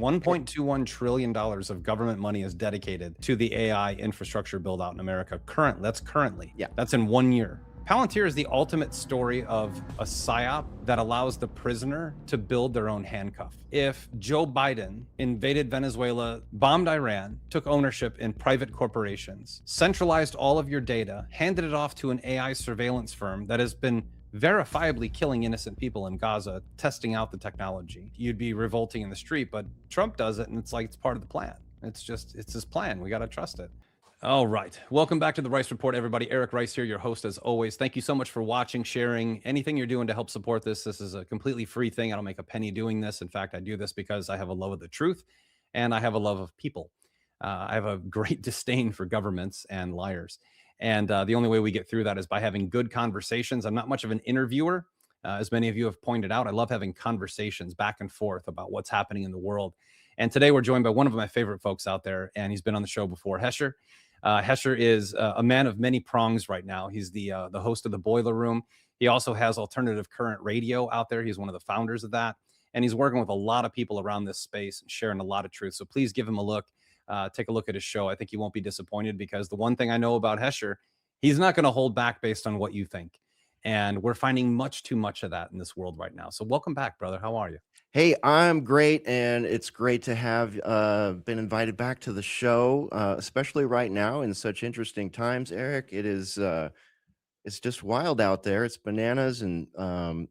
$1.21 trillion of government money is dedicated to the AI infrastructure build out in America. Currently. Yeah. That's in 1 year. Palantir is the ultimate story of a psyop that allows the prisoner to build their own handcuff. If Joe Biden invaded Venezuela, bombed Iran, took ownership in private corporations, centralized all of your data, handed it off to an AI surveillance firm that has been verifiably killing innocent people in Gaza, testing out the technology, you'd be revolting in the street. But Trump does it, and it's like it's part of the plan. It's his plan. We got to trust it. All right. Welcome back to the Rice Report, everybody. Eric Rice here, your host as always. Thank you so much for watching, sharing, anything you're doing to help support this. This is a completely free thing. I don't make a penny doing this. In fact, I do this because I have a love of the truth and I have a love of people. I have a great disdain for governments and liars. And the only way we get through that is by having good conversations. I'm not much of an interviewer. As many of you have pointed out, I love having conversations back and forth about what's happening in the world. And today we're joined by one of my favorite folks out there, and he's been on the show before, Hesher. Hesher is a man of many prongs right now. He's the host of the Boiler Room. He also has Alternative Current Radio out there. He's one of the founders of that, and he's working with a lot of people around this space and sharing a lot of truth. So please give him a look. Take a look at his show. I think you won't be disappointed, because the one thing I know about Hesher, he's not going to hold back based on what you think. And we're finding much too much of that in this world right now. So welcome back, brother. How are you? Hey, I'm great, and it's great to have been invited back to the show, especially right now in such interesting times, Eric. It's just wild out there. It's bananas, and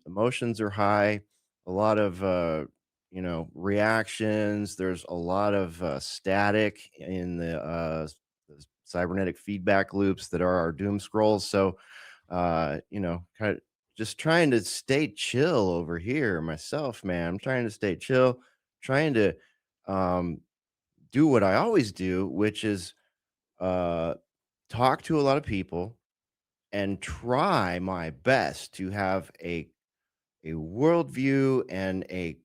emotions are high. A lot of reactions. There's a lot of static in the cybernetic feedback loops that are our doom scrolls. So kind of just trying to stay chill over here myself, man. I'm trying to stay chill, trying to um, do what I always do, which is uh, talk to a lot of people and try my best to have a worldview and a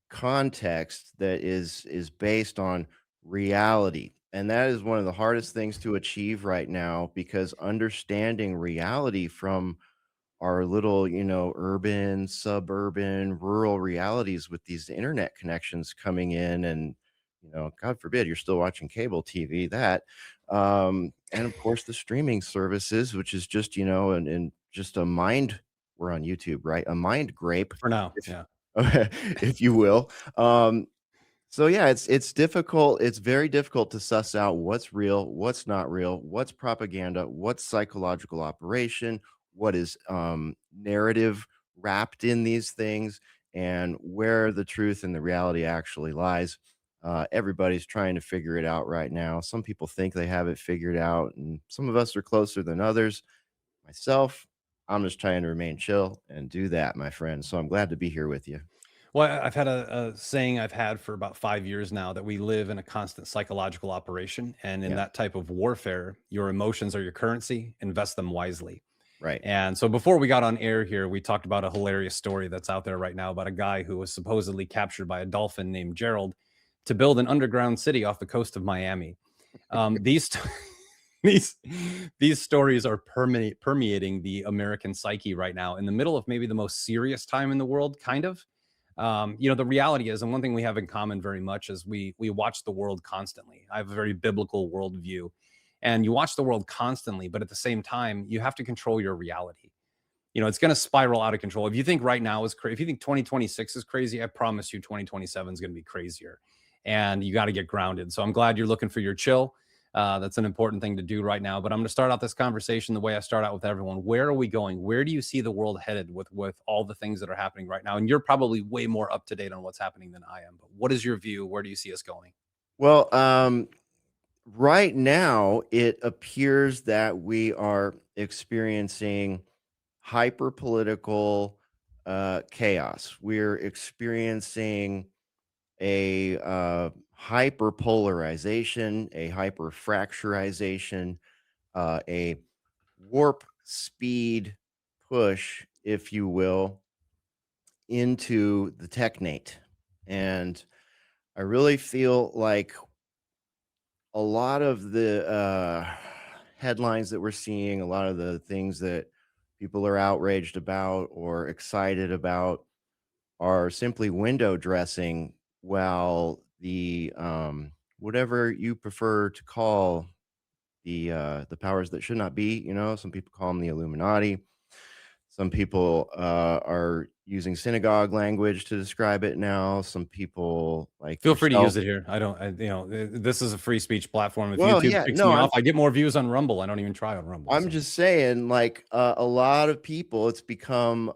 context that is based on reality. And that is one of the hardest things to achieve right now, because understanding reality from our little, urban, suburban, rural realities with these internet connections coming in, and, God forbid you're still watching cable TV, that, and of course the streaming services, which is just, and just a mind, we're on YouTube, right? A mind grape, For now, if, yeah. if you will. So yeah, it's difficult. It's very difficult to suss out what's real, what's not real, what's propaganda, what's psychological operation, what is narrative wrapped in these things, and where the truth and the reality actually lies. Everybody's trying to figure it out right now. Some people think they have it figured out, and some of us are closer than others. Myself, I'm just trying to remain chill and do that, my friend. So I'm glad to be here with you. Well, I've had a saying I've had for about 5 years now, that we live in a constant psychological operation. And in Yeah, that type of warfare, your emotions are your currency, invest them wisely. right. And so before we got on air here, we talked about a hilarious story that's out there right now about a guy who was supposedly captured by a dolphin named Gerald to build an underground city off the coast of Miami. These these these stories are permeating the American psyche right now, in the middle of maybe the most serious time in the world, kind of. The reality is, and one thing we have in common very much, is we watch the world constantly. I have a very biblical worldview, and you watch the world constantly, but at the same time, you have to control your reality. It's going to spiral out of control. If you think right now is crazy, if you think 2026 is crazy, I promise you 2027 is going to be crazier, and you got to get grounded. So I'm glad you're looking for your chill. That's an important thing to do right now. But I'm going to start out this conversation the way I start out with everyone. Where are we going? Where do you see the world headed with all the things that are happening right now? And you're probably way more up to date on what's happening than I am. But what is your view? Where do you see us going? Well, right now, it appears that we are experiencing hyper political chaos. We're experiencing a hyper polarization, a hyper fracturization, a warp speed push, if you will, into the technate. And I really feel like a lot of the headlines that we're seeing, a lot of the things that people are outraged about or excited about, are simply window dressing, while the whatever you prefer to call the powers that should not be. You know, some people call them the Illuminati. Some people are using synagogue language to describe it now. Some people like Feel free to yourself. use it here. I don't, this is a free speech platform. If Well, YouTube yeah, kicks no, me off, I get more views on Rumble. I don't even try on Rumble. I'm So, just saying, like, a lot of people, it's become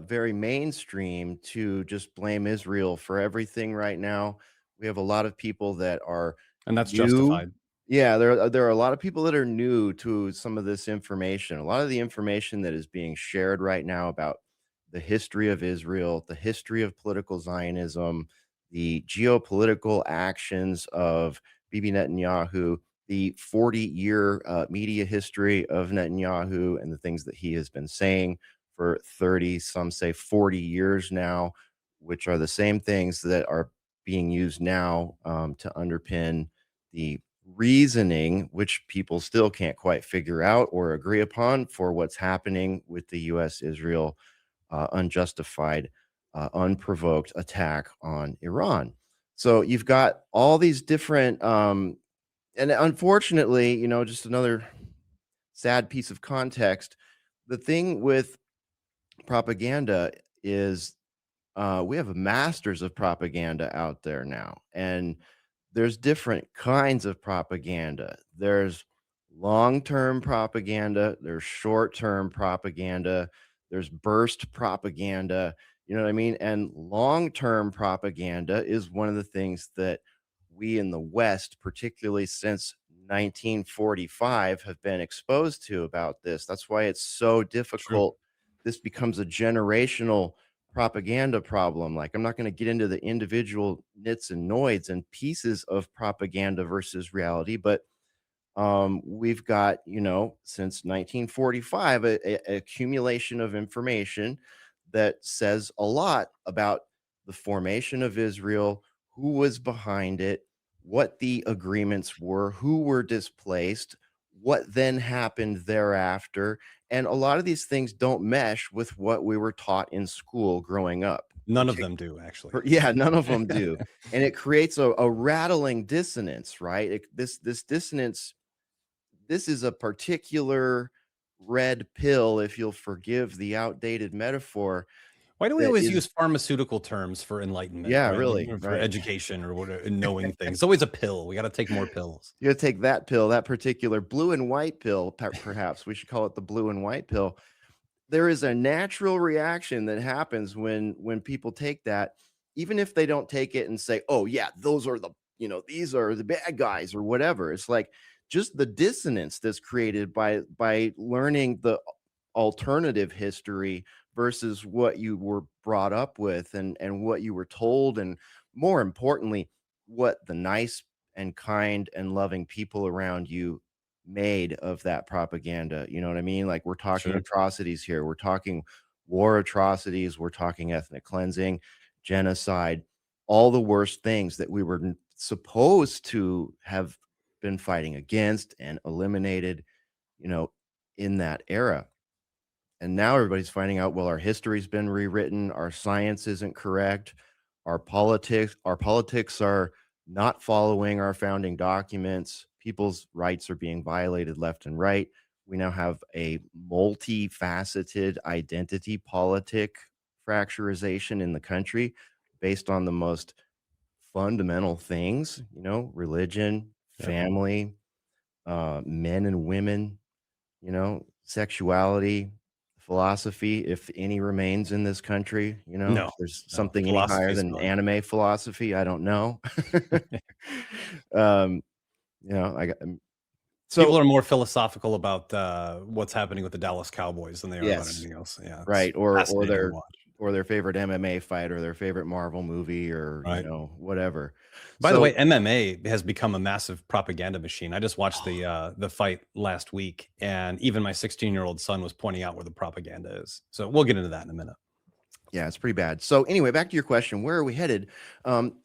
very mainstream to just blame Israel for everything right now. We have a lot of people that are and that's new. justified. Yeah, there are a lot of people that are new to some of this information. A lot of the information that is being shared right now about the history of Israel, the history of political Zionism, the geopolitical actions of Bibi Netanyahu, the 40-year media history of Netanyahu and the things that he has been saying for 30, some say 40 years now, which are the same things that are being used now to underpin the reasoning, which people still can't quite figure out or agree upon, for what's happening with the US Israel unjustified, unprovoked attack on Iran. So you've got all these different and unfortunately, you know, just another sad piece of context. The thing with propaganda is we have masters of propaganda out there now, and there's different kinds of propaganda. There's long-term propaganda, there's short-term propaganda, there's burst propaganda, you know what I mean? And long-term propaganda is one of the things that we in the West, particularly since 1945, have been exposed to about this. That's why it's so True. difficult. This becomes a generational propaganda problem. Like, I'm not going to get into the individual nits and noids and pieces of propaganda versus reality, but we've got, you know, since 1945, a accumulation of information that says a lot about the formation of Israel, who was behind it, what the agreements were, who were displaced, what then happened thereafter. And a lot of these things don't mesh with what we were taught in school growing up. None of them do, actually. Yeah, none of them do. And it creates a rattling dissonance, right? This dissonance, this is a particular red pill, if you'll forgive the outdated metaphor, Why do we that always is use pharmaceutical terms for enlightenment, yeah, right? Like, really, for right. education or whatever, knowing things. It's always a pill. We got to take more pills. You gotta take that pill, that particular blue and white pill, perhaps we should call it the blue and white pill. There is a natural reaction that happens when people take that, even if they don't take it and say, "Oh yeah, those are the, you know, these are the bad guys," or whatever. It's like just the dissonance that's created by learning the alternative history versus what you were brought up with and what you were told, and more importantly, what the nice and kind and loving people around you made of that propaganda. You know what I mean? Like, we're talking Sure. atrocities here. We're talking war atrocities. We're talking ethnic cleansing, genocide, all the worst things that we were supposed to have been fighting against and eliminated, you know, in that era. And now everybody's finding out, well, our history's been rewritten, our science isn't correct, our politics are not following our founding documents, people's rights are being violated left and right. We now have a multifaceted identity politic fracturization in the country based on the most fundamental things, you know, religion, Yep. family, men and women, you know, sexuality, philosophy, if any remains in this country, you know, No, if there's no. something any Philosophy higher is than gone. anime philosophy, I don't know. um, you know, I got People so are more philosophical about what's happening with the Dallas Cowboys than they are about yes, anything else. Yeah, it's right, or fascinating to their watch. favorite MMA fight or their favorite Marvel movie or, you Right. know, whatever. By the So way, MMA has become a massive propaganda machine. I just watched the fight last week, and even my 16-year-old son was pointing out where the propaganda is. So we'll get into that in a minute. yeah, it's pretty bad. So anyway, back to your question, where are we headed?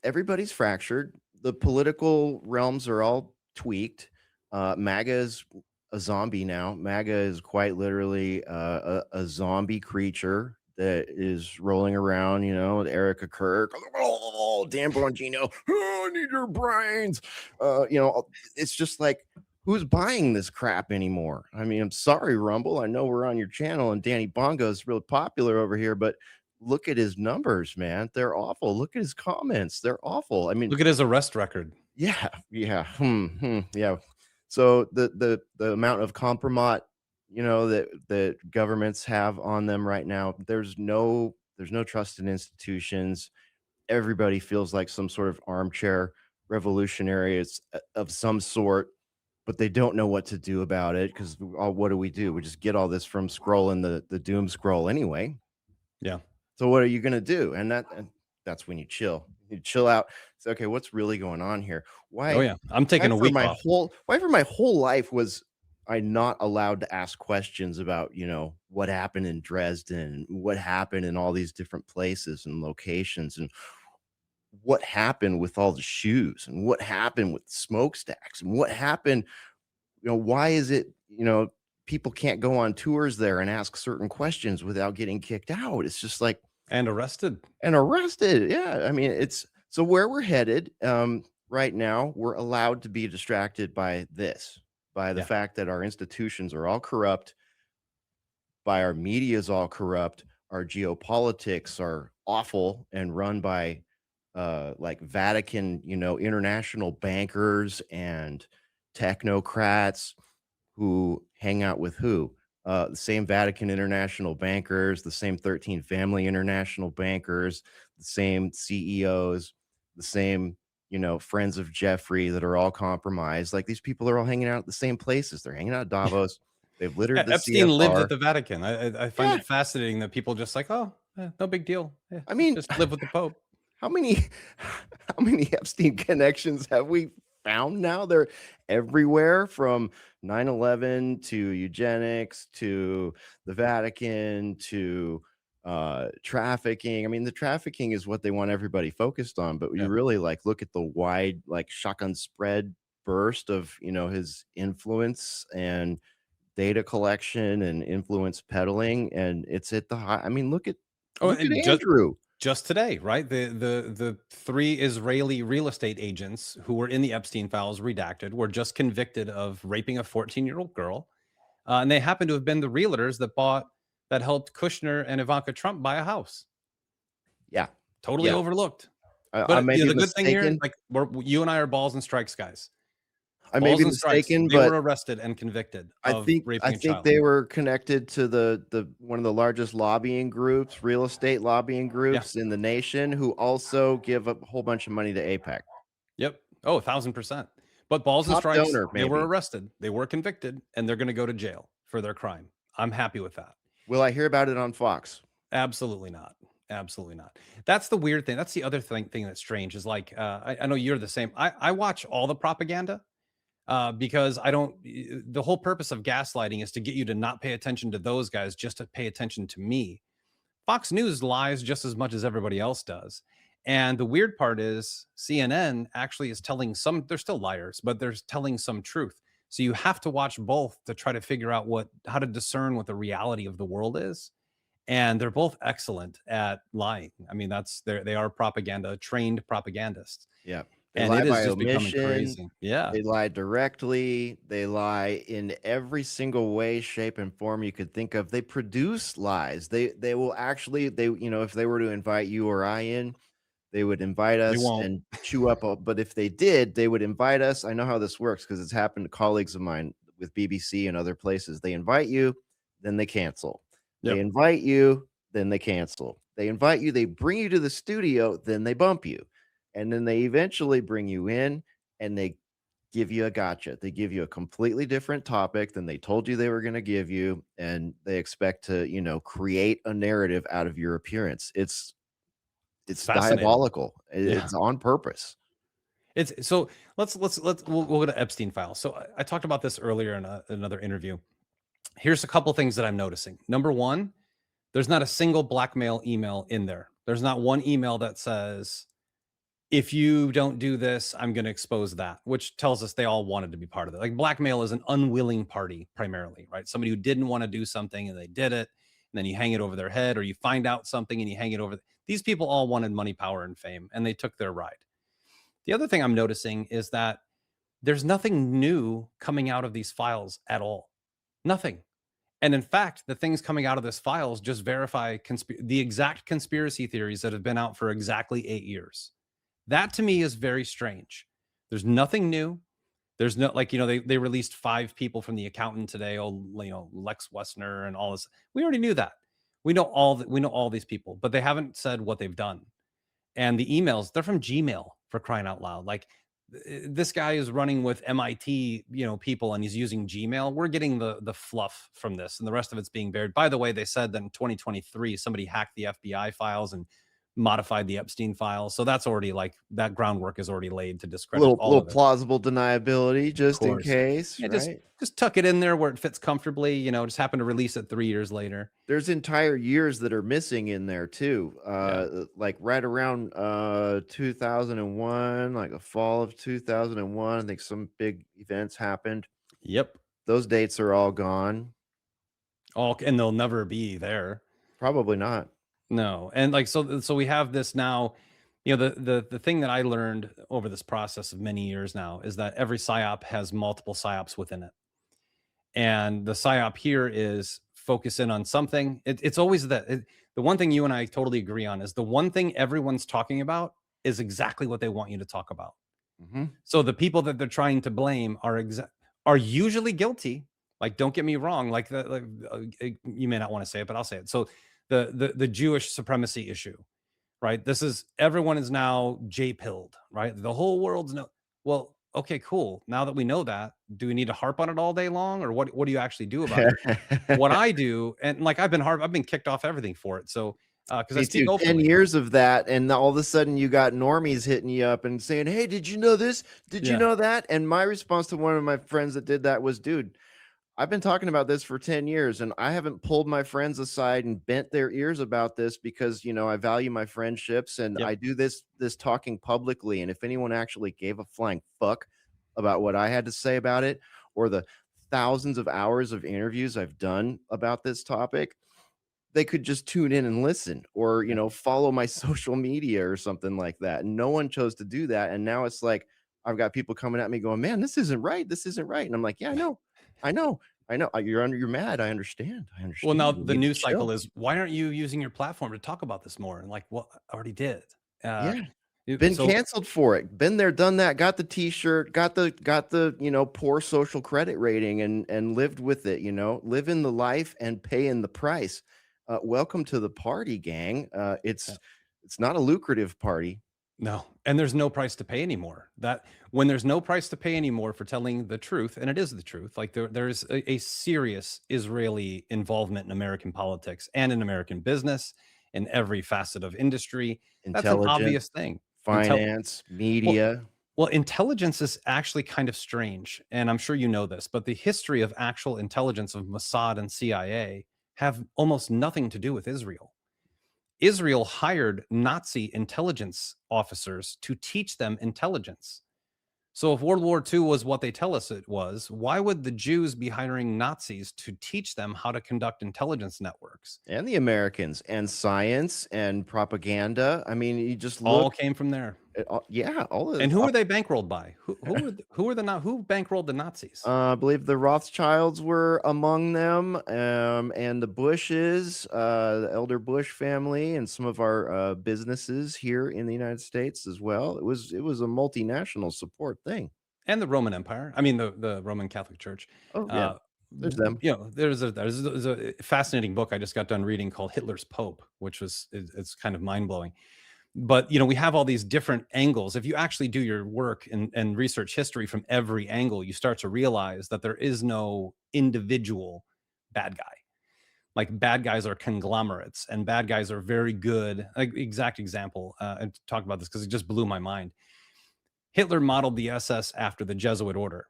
Everybody's fractured. The political realms are all tweaked. MAGA is a zombie now. MAGA is quite literally a zombie creature that is rolling around, you know, with Erica Kirk. Oh, Dan Bongino, oh, I need your brains. You know, it's just like, who's buying this crap anymore? I mean, I'm sorry, Rumble. I know we're on your channel and Danny Bongo is real popular over here, but look at his numbers, man. They're awful. Look at his comments. They're awful. I mean, Look at his arrest record. yeah, yeah, yeah. So the amount of compromise, you know, that governments have on them right now, there's no trust in institutions. Everybody feels like some sort of armchair revolutionary of some sort, but they don't know what to do about it because what do? We just get all this from scrolling the doom scroll anyway. Yeah. So what are you gonna do? And that's when you chill. You chill out. It's okay. What's really going on here? Oh Why? yeah. I'm Why taking a for week my off. whole life was I not allowed to ask questions about, you know, what happened in Dresden, what happened in all these different places and locations, and what happened with all the shoes, and what happened with smokestacks, and what happened, you know, why is it, you know, people can't go on tours there and ask certain questions without getting kicked out? It's just like, And arrested. and arrested. Yeah, I mean, it's so where we're headed right now, we're allowed to be distracted by this, by the Yeah. fact that our institutions are all corrupt, by our media is all corrupt, our geopolitics are awful and run by like Vatican, you know, international bankers and technocrats who hang out with who? The same Vatican international bankers, the same 13 family international bankers, the same CEOs, the same, you know, friends of Jeffrey that are all compromised. Like these people are all hanging out at the same places. They're hanging out at Davos. They've littered Yeah, the Epstein lived CFR. at the Vatican. I find Yeah. it fascinating that people just like, oh, no big deal. Yeah, I mean, just live with the Pope. how many how many Epstein connections have we found now? They're everywhere from 9/11 to eugenics to the Vatican to trafficking. I mean, the trafficking is what they want everybody focused on, but you Yeah. really like look at the wide like shotgun spread burst of, you know, his influence and data collection and influence peddling, and it's at the high. I mean, Oh, look at and Andrew. just today, right? The three Israeli real estate agents who were in the Epstein files, redacted, were just convicted of raping a 14-year-old girl, and they happen to have been the realtors that helped Kushner and Ivanka Trump buy a house. Yeah. Totally Yeah. overlooked. I But may you know, be the good thing here, mistaken. like you and I are balls and strikes guys. I may Balls be and strikes. mistaken, They but were arrested and convicted I of think I raping a think child. they were connected to the one of the largest lobbying groups, real estate lobbying Yeah. groups in the nation, who also give a whole bunch of money to APEC. Yep. Oh, 1000%. But balls and Top strikes, donor, they were maybe. arrested, they were convicted, and they're going to go to jail for their crime. I'm happy with that. Will I hear about it on Fox? Absolutely not. Absolutely not. That's the weird thing. That's the other thing that's strange is like, I know you're the same. I watch all the propaganda because I don't, the whole purpose of gaslighting is to get you to not pay attention to those guys, just to pay attention to me. Fox News lies just as much as everybody else does. And the weird part is CNN actually is telling some, they're still liars, but they're telling some truth. So you have to watch both to try to figure out how to discern what the reality of the world is. And they're both excellent at lying. I mean, they are propaganda, trained propagandists. Yeah. They And lie it is by just becoming omission. crazy. Yeah. They lie directly. They lie in every single way, shape, and form you could think of. They produce lies. They will actually you know, if they were to invite you or I in, they would invite They us won't. and chew up. But if they did, they would invite us. I know how this works because it's happened to colleagues of mine with BBC and other places. They invite you, then they cancel. They Yep. invite you, then they cancel. They invite you, they bring you to the studio, then they bump you. And then they eventually bring you in and they give you a gotcha. They give you a completely different topic than they told you they were going to give you. And they expect to, you know, create a narrative out of your appearance. It's It's fascinating. diabolical. Yeah. It's on purpose. It's so we'll go to Epstein files. So I talked about this earlier in another interview. Here's a couple things that I'm noticing. Number one, there's not a single blackmail email in there. There's not one email that says, if you don't do this, I'm going to expose that, which tells us they all wanted to be part of it. Like blackmail is an unwilling party primarily, right? Somebody who didn't want to do something and they did it. then you hang it over their head, or you find out something and you hang it over. These people all wanted money, power, and fame, and they took their ride. The other thing I'm noticing is that there's nothing new coming out of these files at all. Nothing. And in fact, the things coming out of this files just verify the exact conspiracy theories that have been out for exactly 8 years. That to me is very strange. There's nothing new. There's no, like, they released 5 people from the accountant today. Oh, Lex Wessner and all this. We already knew that. We know all these people, but they haven't said what they've done. And the emails, they're from Gmail, for crying out loud. Like, this guy is running with MIT, people, and he's using Gmail. We're getting the fluff from this, and the rest of it's being buried. By the way, they said that in 2023, somebody hacked the FBI files and modified the Epstein files. So that's already, like, that groundwork is already laid to discredit all Little of it. plausible deniability, Of just in course. case, Yeah, right? just tuck it in there where it fits comfortably. Just happen to release it 3 years later. There's entire years that are missing in there too. Yeah. Like right around 2001, like the fall of 2001, I think some big events happened. Yep. Those dates are all gone. And they'll never be there. Probably not. No. And, like, so we have this now. The thing that I learned over this process of many years now is that every psyop has multiple psyops within it. And the psyop here is focus in on something. It's always the one thing you and I totally agree on is the one thing everyone's talking about is exactly what they want you to talk about. Mhm. So the people that they're trying to blame are usually guilty. Like, don't get me wrong. Like, you may not want to say it, but I'll say it. So the Jewish supremacy issue, right? Everyone is now J-pilled, right? The whole world's well, okay, cool. Now that we know that, do we need to harp on it all day long, or what do you actually do about it? What I do, and, like, I've been kicked off everything for it. So, because I Me speak too. 10 openly. years of that, and all of a sudden you got normies hitting you up and saying, "Hey, did you know this? Did you Yeah. know that?" And my response to one of my friends that did that was, "Dude, I've been talking about this for 10 years and I haven't pulled my friends aside and bent their ears about this because, I value my friendships and Yep. I do this talking publicly. And if anyone actually gave a flying fuck about what I had to say about it or the thousands of hours of interviews I've done about this topic, they could just tune in and listen or, Yeah. follow my social media or something like that. And no one chose to do that. And now it's like I've got people coming at me going, "Man, this isn't right. This isn't right." And I'm like, "Yeah, I know. I know. I know. You're mad. I understand. I Well, now understand. You the need to news cycle chill." is, why aren't you using your platform to talk about this more? And, like, well, I already did. Uh, Yeah. Been so canceled for it. Been there, done that, got the t-shirt, got the, poor social credit rating and lived with it, living the life and paying the price. Welcome to the party, gang. It's not a lucrative party. No, and there's no price to pay anymore. That When there's no price to pay anymore for telling the truth, and it is the truth, like, there's a serious Israeli involvement in American politics and in American business in every facet of industry. That's an Intelligence, obvious thing. Intel finance, well, media. well, intelligence is actually kind of strange, and I'm sure you know this, but the history of actual intelligence of Mossad and CIA have almost nothing to do with Israel. Israel hired Nazi intelligence officers to teach them intelligence. So if World War II was what they tell us it was, why would the Jews be hiring Nazis to teach them how to conduct intelligence networks? And the Americans and science and propaganda. I mean, you just All look came from there. at yeah, all of And who were they bankrolled by? Who bankrolled the Nazis? I believe the Rothschilds were among them, and the Bushes, the elder Bush family, and some of our businesses here in the United States as well. It was a multinational support thing. And the Roman Empire. I mean, the Roman Catholic Church. Oh yeah, there's them. There's a fascinating book I just got done reading called Hitler's Pope, which it's kind of mind blowing. But we have all these different angles. If you actually do your work and research history from every angle, you start to realize that there is no individual bad guy. Like, bad guys are conglomerates, and bad guys are very good. Like, exact example. I talked about this because it just blew my mind. Hitler modeled the SS after the Jesuit order,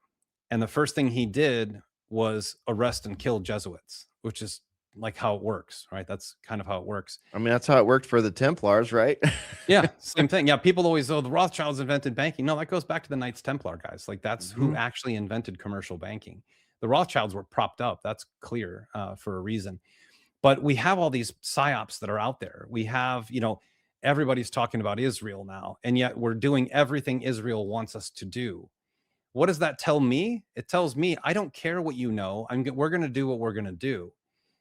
and the first thing he did was arrest and kill Jesuits, which is like how it works, right? That's kind of how it works. I mean, that's how it worked for the Templars, right? Yeah, same thing. Yeah, people always, the Rothschilds invented banking. No, that goes back to the Knights Templar guys. Like, that's who Mhm. actually invented commercial banking. The Rothschilds were propped up. That's clear, for a reason. But we have all these psyops that are out there. We have, everybody's talking about Israel now, and yet we're doing everything Israel wants us to do. What does that tell me? It tells me I don't care what you know. We're going to do what we're going to do.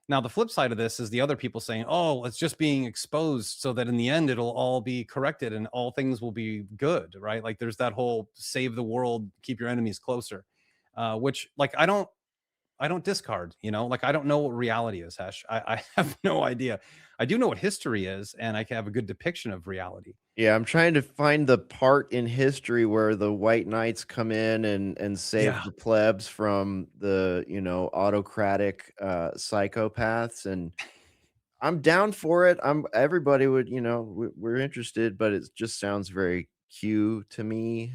Now, the flip side of this is the other people saying, "Oh, it's just being exposed so that in the end it'll all be corrected and all things will be good," right? Like there's that whole save the world, keep your enemies closer, which like I don't discard, like I don't know what reality is, Hesh. I have no idea. I do know what history is, and I can have a good depiction of reality. Yeah, I'm trying to find the part in history where the white knights come in and save Yeah. the plebs from the, autocratic, psychopaths, and I'm down for it. Everybody would, we're interested, but it just sounds very Q to me.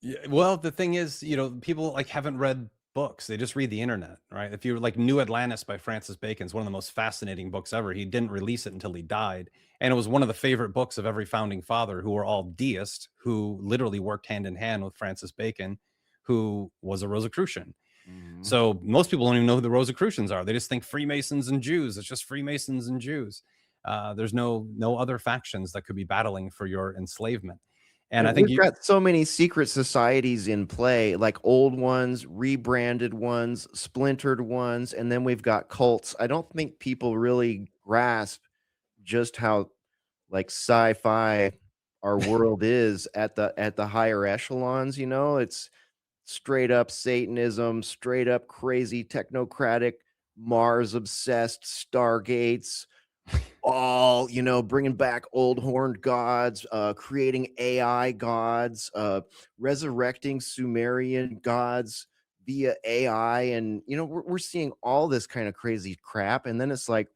Yeah, well, the thing is, people like haven't read books. They just read the internet, right? If you're like New Atlantis by Francis Bacon, it's one of the most fascinating books ever. He didn't release it until he died. And it was one of the favorite books of every founding father who were all deists who literally worked hand in hand with Francis Bacon, who was a Rosicrucian. Mhm. So most people don't even know who the Rosicrucians are. They just think Freemasons and Jews. It's just Freemasons and Jews. There's no other factions that could be battling for your enslavement. And I And think we've got so many secret societies in play, like old ones, rebranded ones, splintered ones, and then we've got cults. I don't think people really grasp just how like sci-fi our world is at the higher echelons, it's straight up Satanism, straight up crazy technocratic, Mars obsessed stargates, all, bringing back old horned gods, creating AI gods, resurrecting Sumerian gods via AI. And, we're seeing all this kind of crazy crap. And then it's like,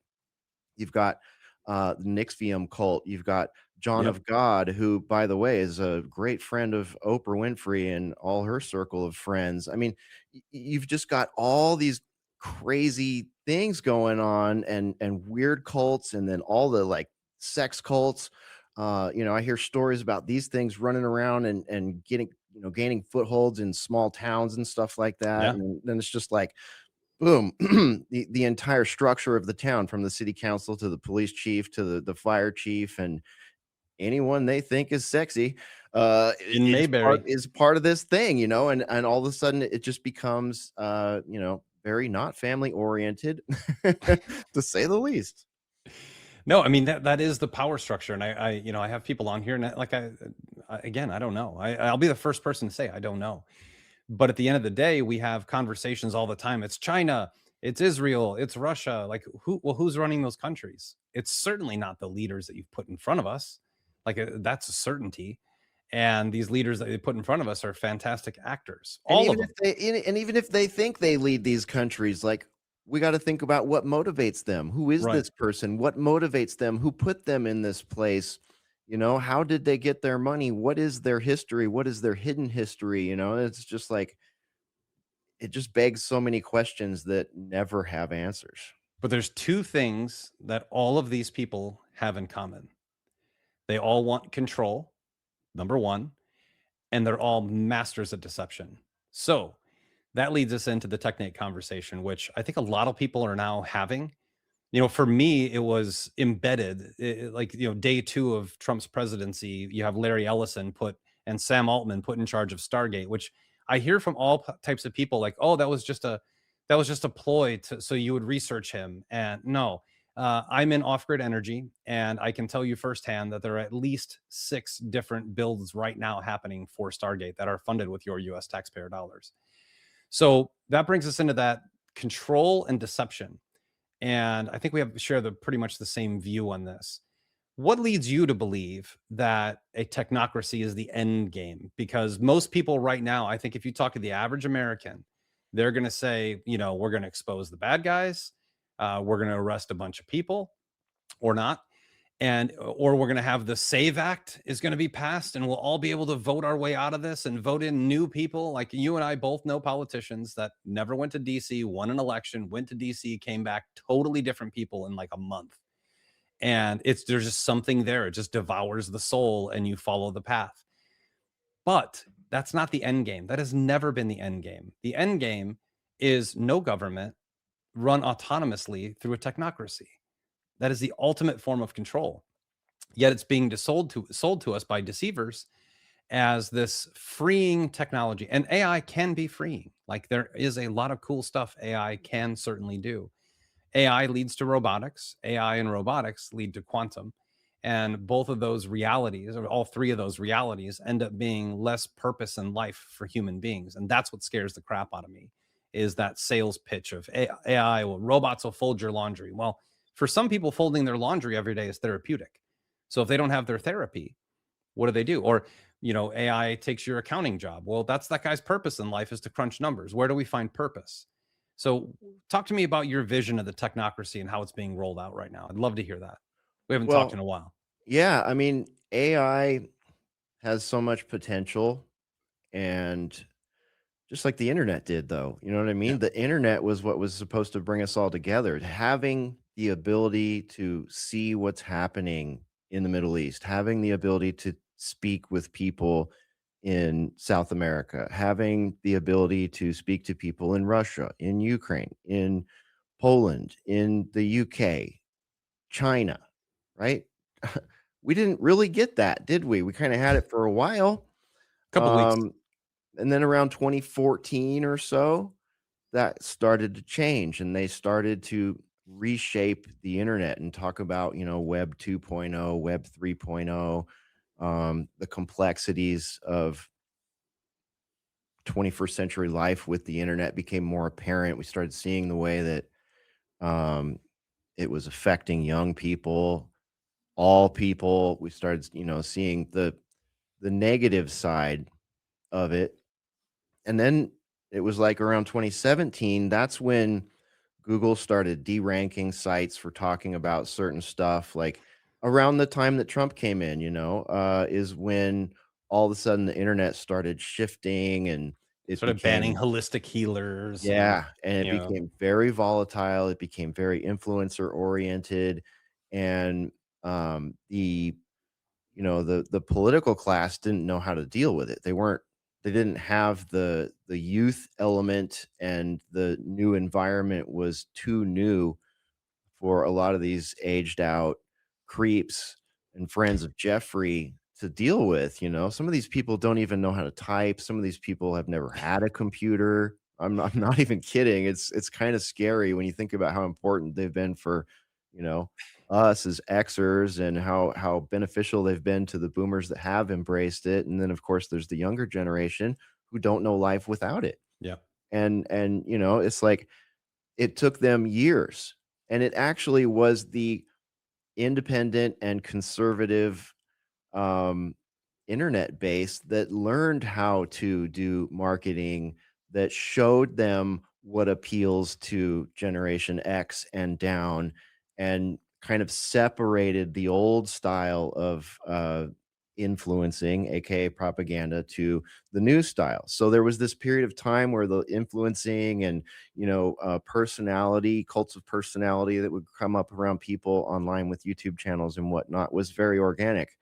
you've got the Nixium cult. You've got John yep. of God, who, by the way, is a great friend of Oprah Winfrey and all her circle of friends. I mean, you've just got all these crazy things going on, and weird cults, and then all the like sex cults. I hear stories about these things running around and getting gaining footholds in small towns and stuff like that. Yeah. And then it's just like boom, the entire structure of the town, from the city council to the police chief to the fire chief and anyone they think is sexy, In Mayberry. is part of this thing, and all of a sudden it just becomes, very not family oriented, to say the least. No, I mean that is the power structure, and I have people on here, and again, I don't know. I'll be the first person to say I don't know. But at the end of the day, we have conversations all the time. It's China, it's Israel, it's Russia. Like who's running those countries? It's certainly not the leaders that you've put in front of us. Like that's a certainty. And these leaders that they put in front of us are fantastic actors, And all of even if them. they think they lead these countries, like, we gotta think about what motivates them. Who is Right. this person? What motivates them? Who put them in this place? How did they get their money? What is their history? What is their hidden history? It's just like it just begs so many questions that never have answers. But there's two things that all of these people have in common. They all want control, number one, and they're all masters at deception. So that leads us into the Technate conversation, which I think a lot of people are now having. For me, it was embedded. Like, day two of Trump's presidency, you have Larry Ellison put and Sam Altman put in charge of Stargate, which I hear from all types of people like, oh, that was just a ploy so you would research him. And no, I'm in off grid energy, and I can tell you firsthand that there are at least 6 different builds right now happening for Stargate that are funded with your US taxpayer dollars. So that brings us into that control and deception. And I think we share the pretty much the same view on this. What leads you to believe that a technocracy is the end game? Because most people right now, I think if you talk to the average American, they're going to say, we're going to expose the bad guys, we're going to arrest a bunch of people, or not, or we're going to have the Save Act is going to be passed, and we'll all be able to vote our way out of this and vote in new people. Like you and I both know politicians that never went to DC, won an election, went to DC, came back, totally different people in like a month. And there's just something there. It just devours the soul, and you follow the path. But that's not the end game. That has never been the end game. The end game is no government run autonomously through a technocracy. That is the ultimate form of control. Yet it's being sold to us by deceivers as this freeing technology. And AI can be freeing. Like, there is a lot of cool stuff AI can certainly do. AI leads to robotics. AI and robotics lead to quantum. And both of those realities, or all three of those realities, end up being less purpose in life for human beings. And that's what scares the crap out of me, is that sales pitch of AI, well, robots will fold your laundry. Well, for some people, folding their laundry every day is therapeutic. So if they don't have their therapy, what do? Or, AI takes your accounting job. Well, that's that guy's purpose in life, is to crunch numbers. Where do we find purpose? So talk to me about your vision of the technocracy and how it's being rolled out right now. I'd love to hear that. We haven't talked Well, in a while. yeah, I mean, AI has so much potential, and just like the internet did, though, you know what I Yeah. mean? The internet was what was supposed to bring us all together. Having the ability to see what's happening in the Middle East, having the ability to speak with people in South America, having the ability to speak to people in Russia, in Ukraine, in Poland, in the UK, China, right? We didn't really get that, did we? We kind of had it for a while. Couple weeks. And then around 2014 or so, that started to change, and they started to reshape the internet and talk about, web 2.0, web 3.0, the complexities of 21st century life with the internet became more apparent. We started seeing the way that um, it was affecting young people, all people. We started, seeing the negative side of it. And then it was like around 2017, that's when Google started deranking sites for talking about certain stuff. Like around the time that Trump came in, is when all of a sudden the internet started shifting, and it Started banning became, holistic healers and, yeah, and it you know, became very volatile. It became very influencer oriented. And the the political class didn't know how to deal with it. They didn't have the youth element, and the new environment was too new for a lot of these aged out creeps and friends of Jeffrey to deal with. Some of these people don't even know how to type. Some of these people have never had a computer. I'm not even kidding. It's kind of scary when you think about how important they've been for, you know, us as Xers, and how beneficial they've been to the boomers that have embraced it. And then of course there's the younger generation who don't know life without it. yeah. And it's like it took them years, and it actually was the independent and conservative um, internet base that learned how to do marketing, that showed them what appeals to Generation X and down, and kind of separated the old style of influencing, aka propaganda, to the new style. So there was this period of time where the influencing and personality, cults of personality that would come up around people online with YouTube channels and whatnot was very organic,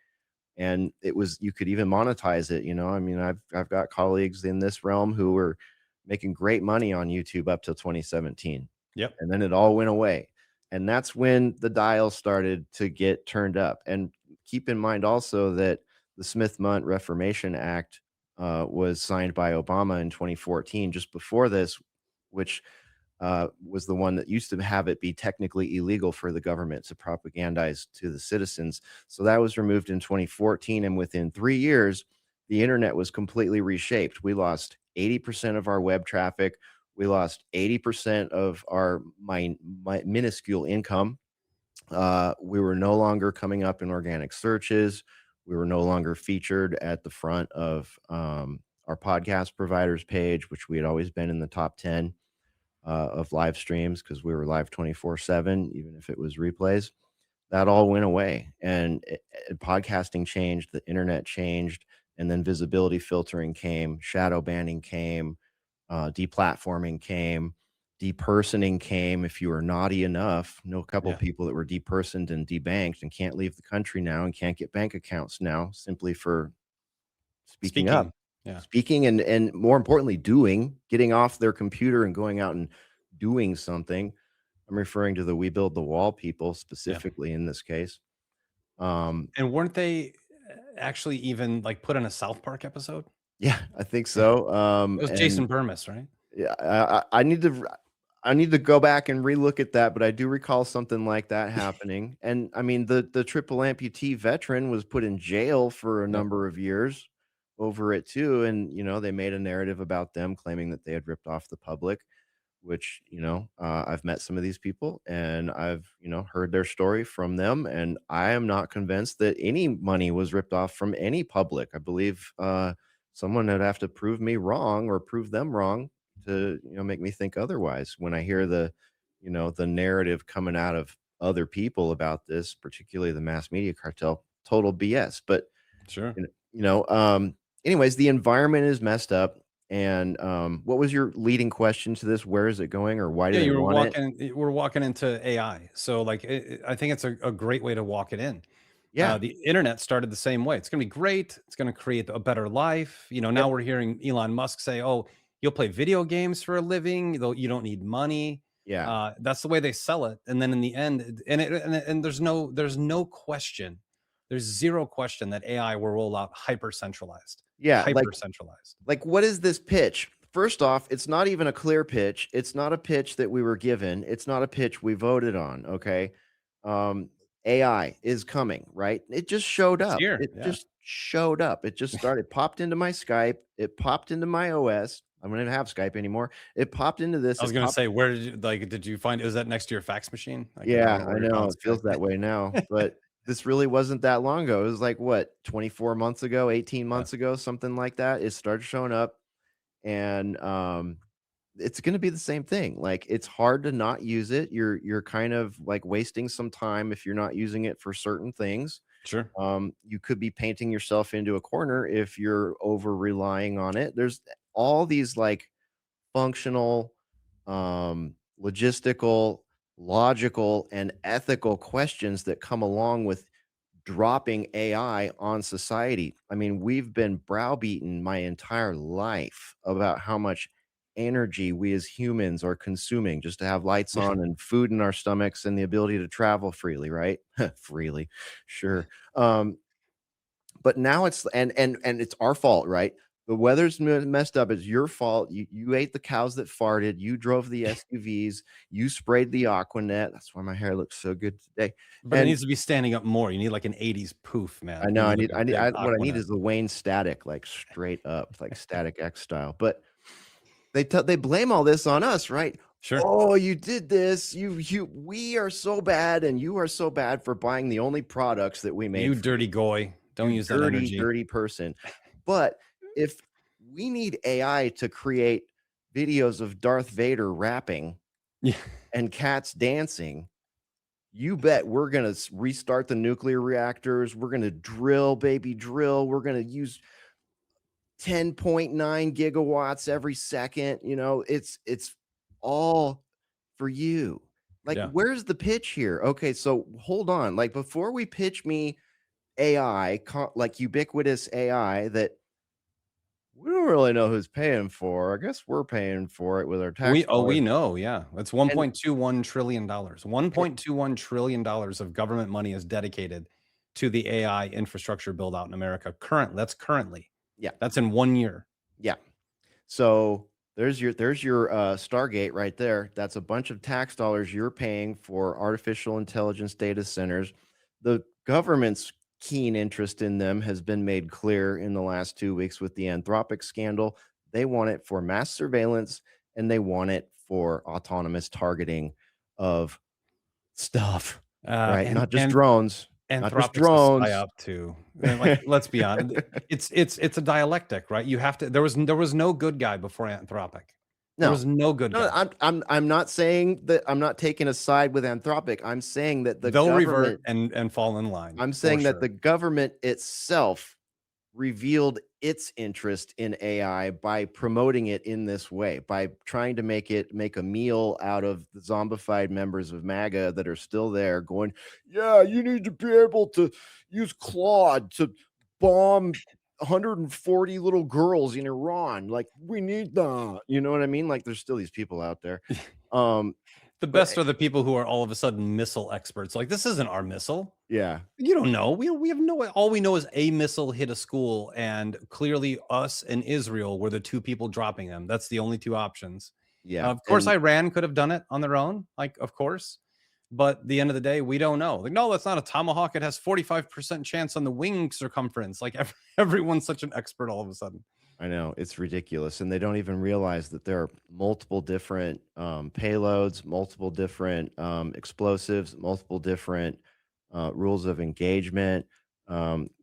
and it was, you could even monetize it. I mean, I've got colleagues in this realm who were making great money on YouTube up till 2017, Yep. and then it all went away. And that's when the dial started to get turned up. And keep in mind also that the Smith-Mundt Reformation Act was signed by Obama in 2014, just before this, which was the one that used to have it be technically illegal for the government to propagandize to the citizens. So that was removed in 2014. And within 3 years, the internet was completely reshaped. We lost 80% of our web traffic. We lost 80% of our minuscule income. We were no longer coming up in organic searches. We were no longer featured at the front of our podcast providers page, which we had always been in the top 10 of live streams, because we were live 24/7, even if it was replays. That all went away, and podcasting changed, the internet changed, and then visibility filtering came, shadow banning came, deplatforming came, depersoning came. If you were naughty enough, know a couple Yeah. people that were depersoned and debanked and can't leave the country now and can't get bank accounts now simply for speaking up. Speaking. Yeah. Speaking, and more importantly, getting off their computer and going out and doing something. I'm referring to the We Build the Wall people Yeah. specifically in this case. Um, And weren't they actually even like put in a South Park episode? yeah, I think Yeah. so. It was And Jason Burmis, right? yeah, I need to go back and relook at that, but I do recall something like that happening. And I mean, the triple amputee veteran was put in jail for a Yep. number of years over it too. And they made a narrative about them claiming that they had ripped off the public, which I've met some of these people and I've heard their story from them, and I am not convinced that any money was ripped off from any public. I believe someone would have to prove me wrong or prove them wrong to make me think otherwise when I hear the narrative coming out of other people about this, particularly the mass media cartel. Total BS. But Sure. you anyways, the environment is messed up. And what was your leading question to this? Where is it going, or why do Yeah, they you were want it? we're walking into AI. So like I think it's a great way to walk it in. Yeah. The internet started the same way. It's going to be great. It's going to create a better life. Yep. Now we're hearing Elon Musk say, "Oh, you'll play video games for a living. Though you don't need money." Yeah. That's the way they sell it. And then in the end, and there's no question, there's zero question that AI will roll out Yeah. hyper centralized. What is this pitch? First off, it's not even a clear pitch. It's not a pitch that we were given. It's not a pitch we voted on. Okay. Um, AI is coming, right? It just showed It's up. here. It Yeah. just showed up. It just started, popped into my Skype. It popped into my OS. I don't even have Skype anymore. It popped into this. I was It gonna popped. say, where did you find, is that next to your fax machine? Like, is that Yeah, where I you know, found it feels Skype? that way now, but this really wasn't that long ago. It was like, what, 24 months ago, 18 Yeah, months ago, something like that. It started showing up, and, it's gonna be the same thing. Like, it's hard to not use it. You're kind of, like, wasting some time if you're not using it for certain things. sure. You could be painting yourself into a corner if you're over relying on it. There's all these, like, functional, logistical, logical, and ethical questions that come along with dropping AI on society. I mean, we've been browbeaten my entire life about how much energy we as humans are consuming just to have lights Yeah. on and food in our stomachs and the ability to travel freely, right? Freely, sure. Um, but now it's and it's our fault, right? The weather's messed up. It's your fault. You ate the cows that farted. You drove the SUVs. You sprayed the Aquanet. That's why my hair looks so good today. But it And needs to be standing up more. You need like an 80s poof, I man. You know need like a big what I need Aquanet. is the Wayne Static, like straight up, like Static X style. But they blame all this on us, right? Sure. Oh, you did this. We are so bad, and you are so bad for buying the only products that we You made for dirty you. goy. Don't You use that dirty, energy. dirty person. But if we need AI to create videos of Darth Vader rapping Yeah. and cats dancing, you bet we're going to restart the nuclear reactors. We're going to drill, baby, drill. We're going to use 10.9 gigawatts every second. It's all for you. Like, Yeah. where's the pitch here? Okay, so hold on. Like, before we pitch me AI, like ubiquitous AI that we don't really know who's paying for. I guess we're paying for it with our tax We dollars. know. Yeah. It's And $1.21 trillion. and $1.21 trillion of government money is dedicated to the AI infrastructure build out in America. That's currently. yeah, That's in 1 year. yeah. So there's your Stargate right there. That's a bunch of tax dollars you're paying for artificial intelligence data centers. The government's keen interest in them has been made clear in the last 2 weeks with the Anthropic scandal. They want it for mass surveillance, and they want it for autonomous targeting of stuff, right? And Not just drones, not just Anthropic's a drones. psyop too. Like, let's be honest. It's a dialectic, right? You have to. There was no good guy before Anthropic. There No. was no good No, guy. I'm not saying that. I'm not taking a side with Anthropic. I'm saying that the They'll revert government and fall in line I'm for saying that sure. the government itself revealed its interest in AI by promoting it in this way, by trying to make a meal out of the zombified members of MAGA that are still there, going, "Yeah, you need to be able to use Claude to bomb 140 little girls in Iran. Like, we need that." You know what I mean? Like, there's still these people out there. Um, The But best are the people who are all of a sudden missile experts. Like, this isn't our missile. yeah, You don't know. We have no, all we know is a missile hit a school, and clearly us and Israel were the two people dropping them. That's the only two options. yeah, Of course, and Iran could have done it on their own, like, of course. But the end of the day, we don't know. Like, no, that's not a Tomahawk. It has 45% chance on the wing circumference. Like, everyone's such an expert all of a sudden. I know it's ridiculous, and they don't even realize that there are multiple different payloads, multiple different explosives, multiple different rules of engagement.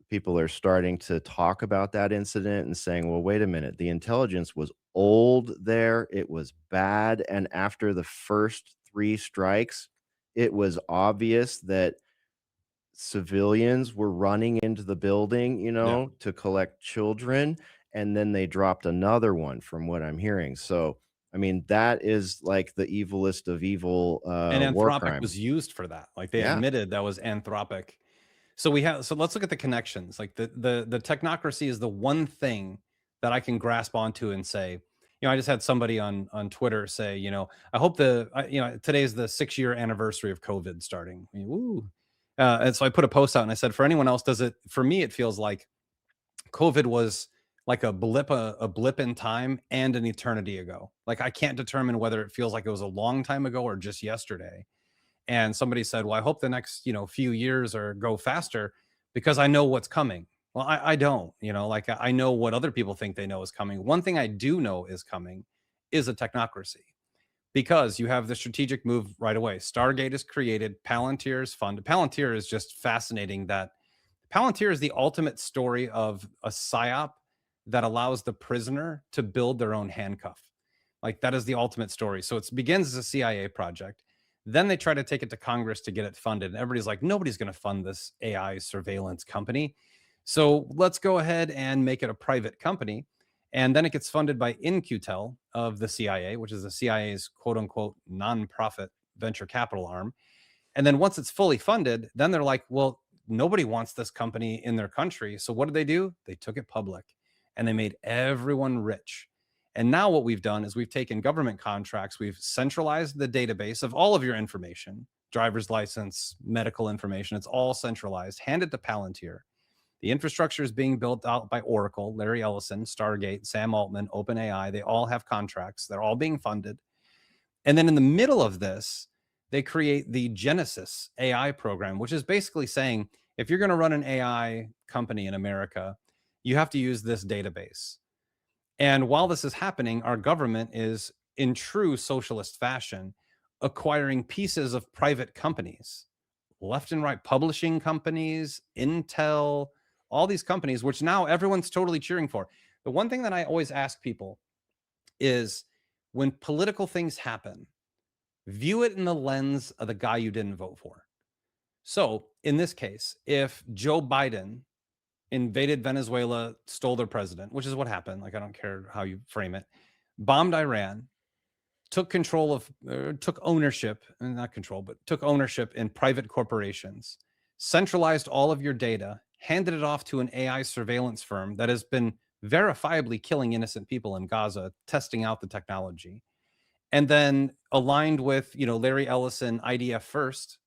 People are starting to talk about that incident and saying, "Well, wait a minute, the intelligence was old there. It was bad, and after the first three strikes, it was obvious that." Civilians were running into the building, Yeah. to collect children, and then they dropped another one from what I'm hearing. So, I mean, that is like the evilest of evil, And war Anthropic crimes. was used for that. Like, they Yeah. admitted that was Anthropic. So let's look at the connections. Like, the technocracy is the one thing that I can grasp onto and say, I just had somebody on Twitter say, I hope today is the 6-year anniversary of COVID starting. I mean, woo. And so I put a post out and I said, for anyone else, does it? For me, it feels like COVID was like a blip in time and an eternity ago. Like, I can't determine whether it feels like it was a long time ago or just yesterday. And somebody said, well, I hope the next few years or go faster because I know what's coming. Well, I don't. Like, I know what other people think they know is coming. One thing I do know is coming is a technocracy, because you have the strategic move right away. Stargate is created, Palantir is funded. Palantir is just fascinating. That Palantir is the ultimate story of a psyop that allows the prisoner to build their own handcuff. Like, that is the ultimate story. So it begins as a CIA project. Then they try to take it to Congress to get it funded. And everybody's like, nobody's going to fund this AI surveillance company. So let's go ahead and make it a private company. And then it gets funded by InQtel of the CIA, which is the CIA's quote unquote nonprofit venture capital arm. And then once it's fully funded, then they're like, well, nobody wants this company in their country. So what did they do? They took it public and they made everyone rich. And now what we've done is we've taken government contracts, we've centralized the database of all of your information, driver's license, medical information. It's all centralized, handed to Palantir. The infrastructure is being built out by Oracle, Larry Ellison, Stargate, Sam Altman, OpenAI. They all have contracts. They're all being funded. And then in the middle of this, they create the Genesis AI program, which is basically saying, if you're going to run an AI company in America, you have to use this database. And while this is happening, our government is, in true socialist fashion, acquiring pieces of private companies, left and right, publishing companies, Intel, all these companies, which now everyone's totally cheering for. The one thing that I always ask people is, when political things happen, view it in the lens of the guy you didn't vote for. So in this case, if Joe Biden invaded Venezuela, stole their president, which is what happened, like, I don't care how you frame it, bombed Iran, took control of, took ownership, not control, but took ownership in private corporations, centralized all of your data, handed it off to an AI surveillance firm that has been verifiably killing innocent people in Gaza, testing out the technology, and then aligned with, Larry Ellison, IDF First,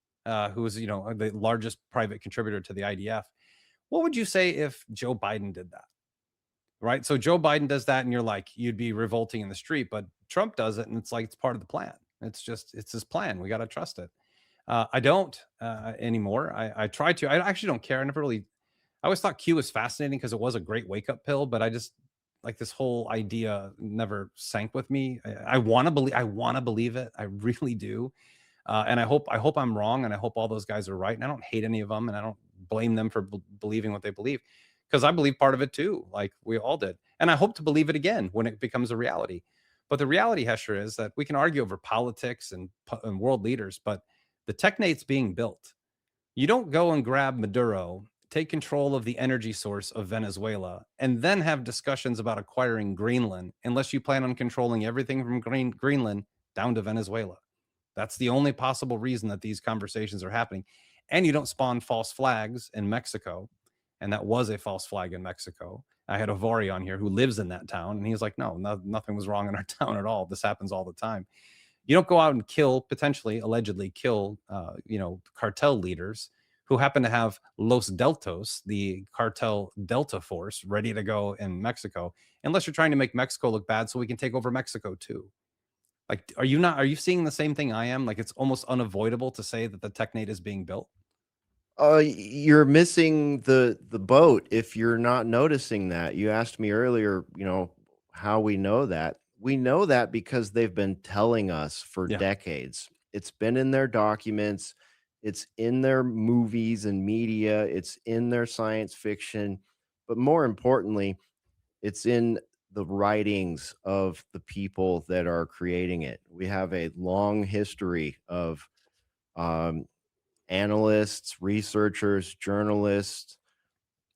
who is, the largest private contributor to the IDF. What would you say if Joe Biden did that? Right. So Joe Biden does that, and you're like, you'd be revolting in the street, but Trump does it, and it's like, it's part of the plan. It's his plan. We got to trust it. I don't anymore. I try to. I actually don't care. I always thought Q was fascinating because it was a great wake up pill, but I just, like, this whole idea never sank with me. I want to believe. I want to believe it. I really do. And I hope I'm wrong, and I hope all those guys are right. And I don't hate any of them, and I don't blame them for believing what they believe, because I believe part of it too, like we all did. And I hope to believe it again when it becomes a reality. But the reality, Hesher, is that we can argue over politics and world leaders, but the technate's being built. You don't go and grab Maduro, take control of the energy source of Venezuela, and then have discussions about acquiring Greenland unless you plan on controlling everything from Greenland down to Venezuela. That's the only possible reason that these conversations are happening. And you don't spawn false flags in Mexico. And that was a false flag in Mexico. I had Avari on here who lives in that town, and he's like, no, nothing was wrong in our town at all. This happens all the time. You don't go out and potentially, allegedly kill, cartel leaders who happen to have Los Deltos, the cartel Delta force, ready to go in Mexico, unless you're trying to make Mexico look bad so we can take over Mexico too. Like, are you seeing the same thing I am? Like, it's almost unavoidable to say that the Technate is being built. You're missing the boat if you're not noticing that. You asked me earlier, how we know that. We know that because they've been telling us for Yeah. decades. It's been in their documents, it's in their movies and media, it's in their science fiction, but more importantly, it's in the writings of the people that are creating it. We have a long history of um, analysts, researchers, journalists,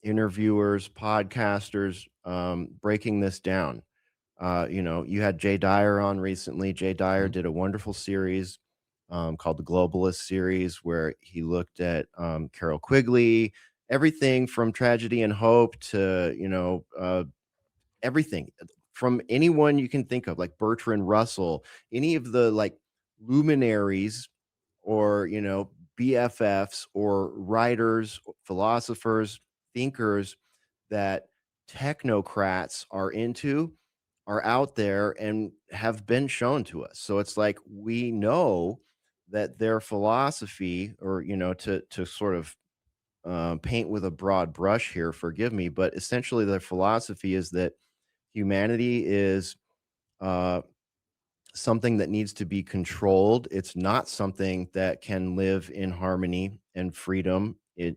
interviewers, podcasters, breaking this down. You had Jay Dyer on recently. Jay Dyer Mhm. did a wonderful series called the Globalist series, where he looked at Carol Quigley, everything from Tragedy and Hope to everything from anyone you can think of, like Bertrand Russell, any of the like luminaries or, BFFs or writers, philosophers, thinkers that technocrats are into are out there and have been shown to us. So it's like we know that their philosophy, or to sort of paint with a broad brush here, forgive me, but essentially their philosophy is that humanity is uh, something that needs to be controlled. It's not something that can live in harmony and freedom in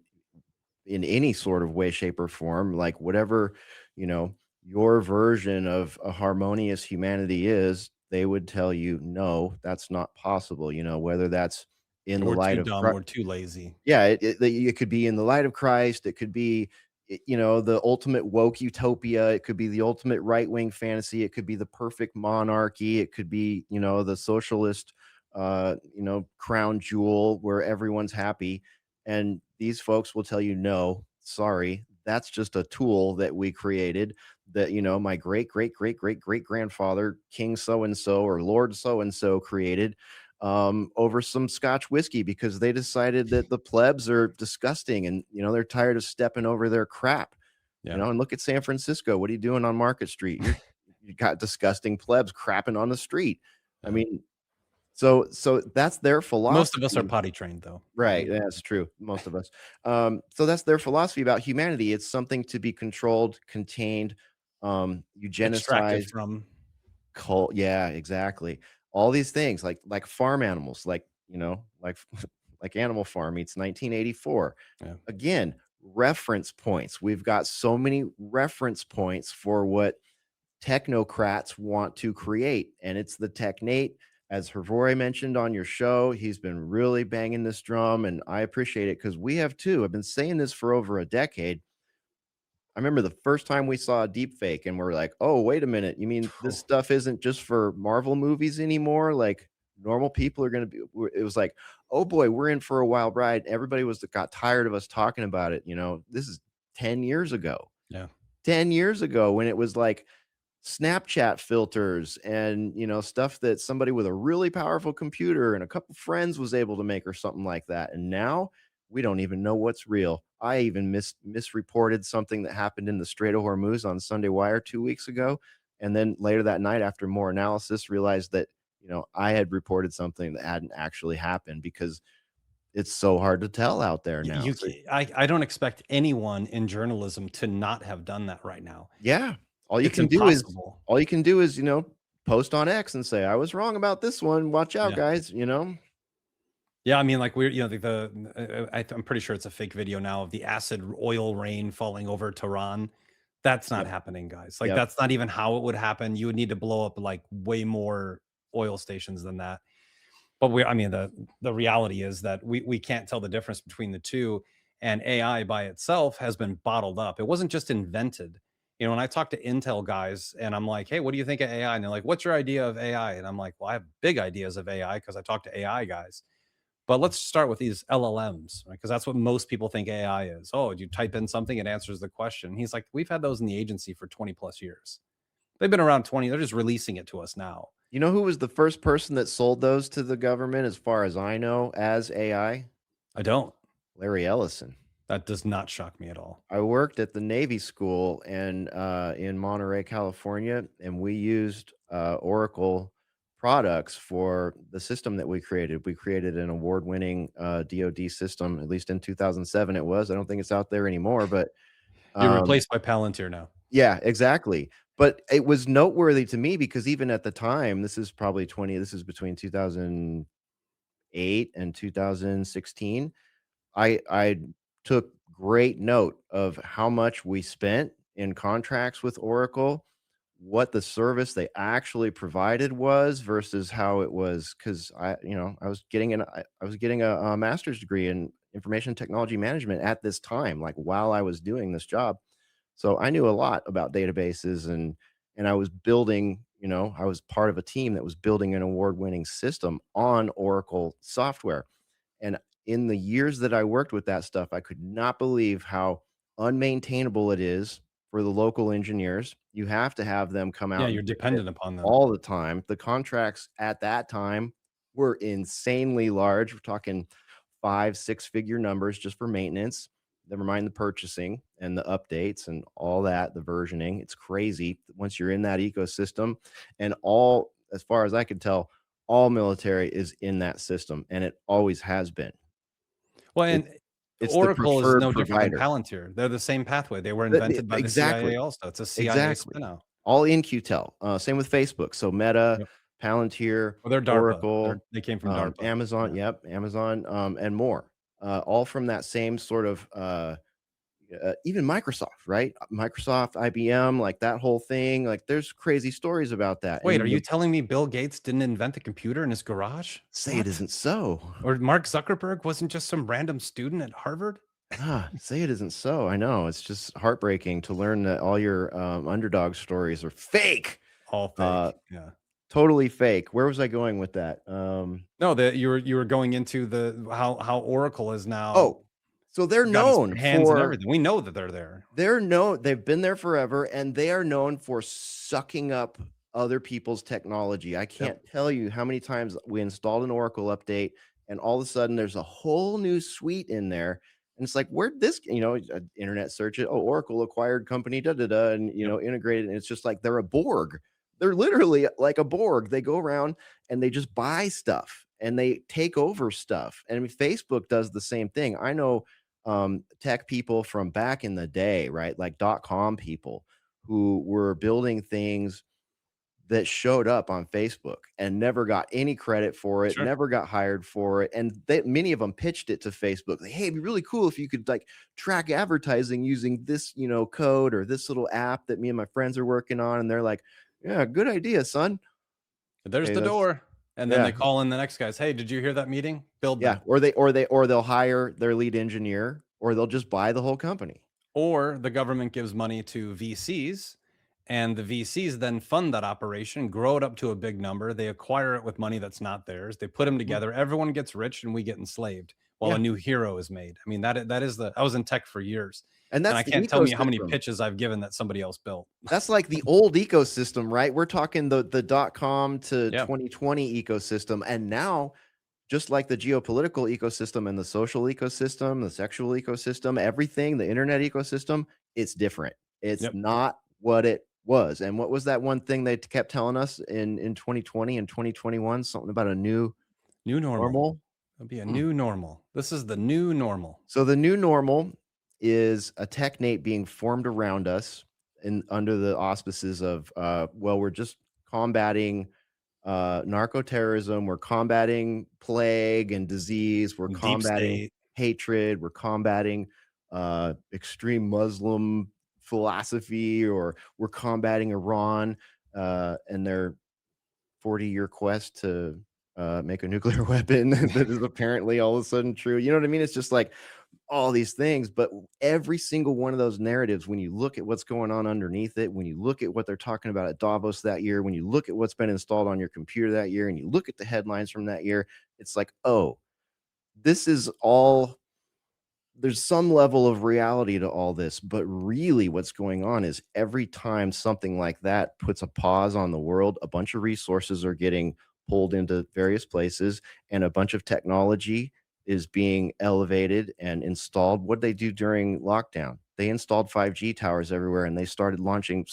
any sort of way, shape, or form. Like whatever, you know, your version of a harmonious humanity is, they would tell you, no, that's not possible. Whether that's in the We're light too of dumb. We're too lazy. yeah, it could be in the light of Christ, it could be, the ultimate woke utopia, it could be the ultimate right-wing fantasy, it could be the perfect monarchy, it could be, the socialist, crown jewel where everyone's happy, and these folks will tell you, "No, sorry, that's just a tool that we created that, my great, great, great, great, great-grandfather, King so and so or Lord so and so created, over some Scotch whiskey because they decided that the plebs are disgusting and they're tired of stepping over their crap. Yeah. And look at San Francisco. What are you doing on Market Street? You got disgusting plebs crapping on the street. I Yeah. mean, so that's their Most of us are philosophy. potty trained, though. Right. That's true. Most of us. So that's their philosophy about humanity. It's something to be controlled, contained, Extracted eugenicized, from. cult, yeah, exactly. All these things like farm animals, like like Animal Farm meets 1984. Yeah. Again, reference points. We've got so many reference points for what technocrats want to create, and it's the technate. As Hervore mentioned on your show, he's been really banging this drum, and I appreciate it because we have too. I've been saying this for over a decade. I remember the first time we saw a deep fake and we're like, "Oh, wait a minute. You mean this stuff isn't just for Marvel movies anymore? Like normal people are going to be." It was like, "Oh boy, we're in for a wild ride." Everybody got tired of us talking about it. This is 10 years ago. Yeah. 10 years ago when it was like Snapchat filters and, stuff that somebody with a really powerful computer and a couple friends was able to make or something like that. And now we don't even know what's real. I even misreported something that happened in the Strait of Hormuz on Sunday Wire 2 weeks ago. And then later that night, after more analysis, realized that, I had reported something that hadn't actually happened because it's so hard to tell out there now. You So, I don't expect anyone in journalism to not have done that right now. yeah, all you It's can do is impossible. all you can do is, post on X and say, "I was wrong about this one. Watch out, Yeah. guys." Yeah, I mean, like, we're I'm pretty sure it's a fake video now of the acid oil rain falling over Tehran. That's not Yep, happening, guys. Like, yep. that's not even how it would happen. You would need to blow up, like, way more oil stations than that. But I mean, the reality is that we can't tell the difference between the two, and AI by itself has been bottled up. It wasn't just invented. When I talk to Intel guys and I'm like, "Hey, what do you think of AI?" And they're like, "What's your idea of AI?" And I'm like, "Well, I have big ideas of AI because I talk to AI guys. But let's start with these LLMs, right? Because that's what most people think AI is. Oh, you type in something, it answers the question." He's like, "We've had those in the agency for 20 plus years. They've been around 20. They're just releasing it to us now." You know who was the first person that sold those to the government, as far as I know, as AI? I don't. Larry Ellison. That does not shock me at all. I worked at the Navy school and in Monterey, California, and we used Oracle products for the system that we created. We created an award-winning DoD system, at least in 2007 it was. I don't think it's out there anymore, but You're um, replaced by Palantir now. yeah, exactly. But it was noteworthy to me because even at the time, this is probably 20, this is between 2008 and 2016. I took great note of how much we spent in contracts with Oracle, what the service they actually provided was versus how it was, because I was getting I was getting a master's degree in information technology management at this time, like while I was doing this job. So I knew a lot about databases and I was building, I was part of a team that was building an award-winning system on Oracle software. And in the years that I worked with that stuff, I could not believe how unmaintainable it is for the local engineers. You have to have them come Yeah, out and you're fix it dependent upon them. all the time. The contracts at that time were insanely large. We're talking 5, 6-figure numbers just for maintenance. Never mind the purchasing and the updates and all that, the versioning. It's crazy once you're in that ecosystem. And all, as far as I could tell, all military is in that system, and it always has been. Well, It and it's the Oracle is preferred no different than provider. Palantir. They're the same pathway. They were The invented by the CIA exactly, also. It's a CIA exactly. spinout. All in QTEL. Same with Facebook. So Meta, Yep. Palantir, Well, they're DARPA. Oracle, They came from DARPA. Amazon, Yeah. yep, Amazon, and more. All from that same sort of, even Microsoft, right? Microsoft, IBM, like that whole thing, like there's crazy stories about that, Wait, are and you the telling me Bill Gates didn't invent the computer in his garage? say it What? isn't so. Or Mark Zuckerberg wasn't just some random student at Harvard? Say it isn't so. I know, it's just heartbreaking to learn that all your, underdog stories are fake, All uh, fake. Yeah. totally fake. Where was I going with that? No, that you were going into the how Oracle is now Oh, so they're got its known hands and for everything. We know that they're there. they've been there forever, and they are known for sucking up other people's technology. I Yep. can't tell you how many times we installed an Oracle update, and all of a sudden there's a whole new suite in there, and it's like, where'd this, internet search it. Oh, Oracle acquired company, da da da, and Yep. integrated, and it's just like they're a Borg. They're literally like a Borg. They go around and they just buy stuff and they take over stuff. And I mean, Facebook does the same thing. I know tech people from back in the day, right? Like .com people who were building things that showed up on Facebook and never got any credit for it, Sure. never got hired for it. And many of them pitched it to Facebook. Like, hey, it'd be really cool if you could like track advertising using this, code or this little app that me and my friends are working on. And they're like, yeah, good idea, son. There's Okay, the that's door. And then they yeah, call in the next guys. Hey, did you hear that meeting? Build yeah. that. Or they'll hire their lead engineer, or they'll just buy the whole company. Or the government gives money to VCs, and the VCs then fund that operation, grow it up to a big number. They acquire it with money that's not theirs. They put them Mhm. together. Everyone gets rich, and we get enslaved while a Yeah. new hero is made. I mean, that is the. I was in tech for years, And and that's I the can't tell me how many ecosystem. pitches I've given that somebody else built. That's like the old ecosystem, right? We're talking the .com to Yeah, 2020 ecosystem, and now, just like the geopolitical ecosystem and the social ecosystem, the sexual ecosystem, everything, the internet ecosystem, it's different. It's yep. not what it was. And what was that one thing they kept telling us in 2020 and 2021? Something about a new New normal. normal? It'll be a Hmm. new normal. This is the new normal. So the new normal is a technate being formed around us in under the auspices of well, we're just combating narco terrorism, we're combating plague and disease, we're Deep combating state. hatred, we're combating extreme Muslim philosophy, or we're combating Iran and their 40-year quest to make a nuclear weapon that is apparently all of a sudden true. You know what I mean? It's just like all these things, but every single one of those narratives, when you look at what's going on underneath it, when you look at what they're talking about at Davos that year, when you look at what's been installed on your computer that year, and you look at the headlines from that year, it's like, oh, this is all there's some level of reality to all this, but really what's going on is every time something like that puts a pause on the world, a bunch of resources are getting pulled into various places and a bunch of technology is being elevated and installed. What they do during lockdown? They installed 5G towers everywhere and they started launching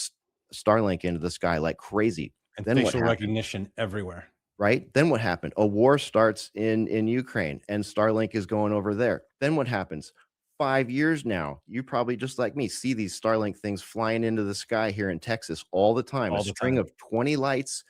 Starlink into the sky like crazy. And Then what facial happened? recognition everywhere. Right? Then what happened? A war starts in Ukraine and Starlink is going over there. Then what happens? 5 years now, you probably just like me see these Starlink things flying into the sky here in Texas all the time. A All the string time. of 20 lights.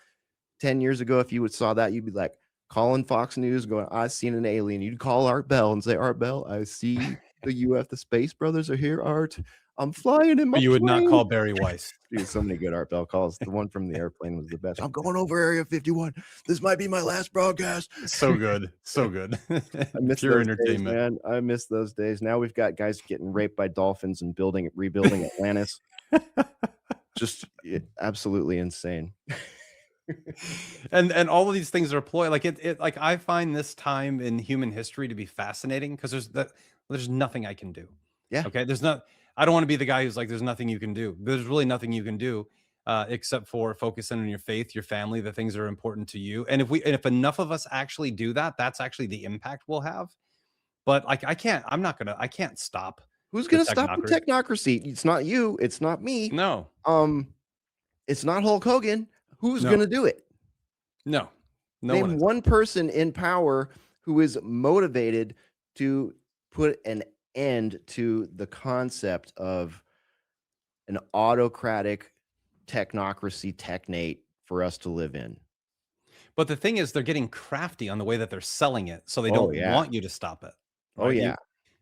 10 years ago, if you would saw that, you'd be like calling Fox News going, "I seen an alien." You'd call Art Bell and say, "Art Bell, I see the UF, the Space Brothers are here, Art. I'm flying in my But you would not plane." call Barry Weiss. Dude, so many good Art Bell calls. The one from the airplane was the best. "I'm going over Area 51. This might be my last broadcast." So good. So good. I miss Pure those days, entertainment. man. I miss those days. Now we've got guys getting raped by dolphins and rebuilding Atlantis. Just absolutely insane. And all of these things are ploy. Like like I find this time in human history to be fascinating because there's nothing I can do. Yeah. Okay. I don't want to be the guy who's like, there's nothing you can do. There's really nothing you can do except for focusing on your faith, your family, the things that are important to you. And if enough of us actually do that, that's actually the impact we'll have. But like I can't stop Who's the gonna stop the technocracy. technocracy? It's not you, it's not me. No, Um, it's not Hulk Hogan. Who's no, gonna do it? no, no one Name is. one person in power who is motivated to put an end to the concept of an autocratic technocracy technate for us to live in. But the thing is, they're getting crafty on the way that they're selling it, so they Oh, don't yeah. want you to stop it, Oh, right? yeah.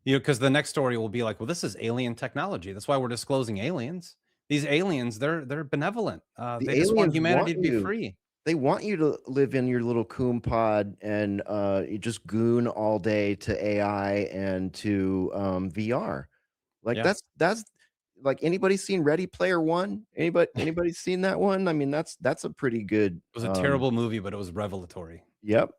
Because the next story will be like, well, this is alien technology. That's why we're disclosing aliens. These aliens, they're benevolent. The They just want aliens want humanity to be you. free. They want you to live in your little coon pod and, you just goon all day to AI and to, VR. Like, Yeah, it that's like, anybody seen Ready Player One? Anybody seen that one? I mean, that's a pretty good, was a terrible movie, but it was revelatory. yep,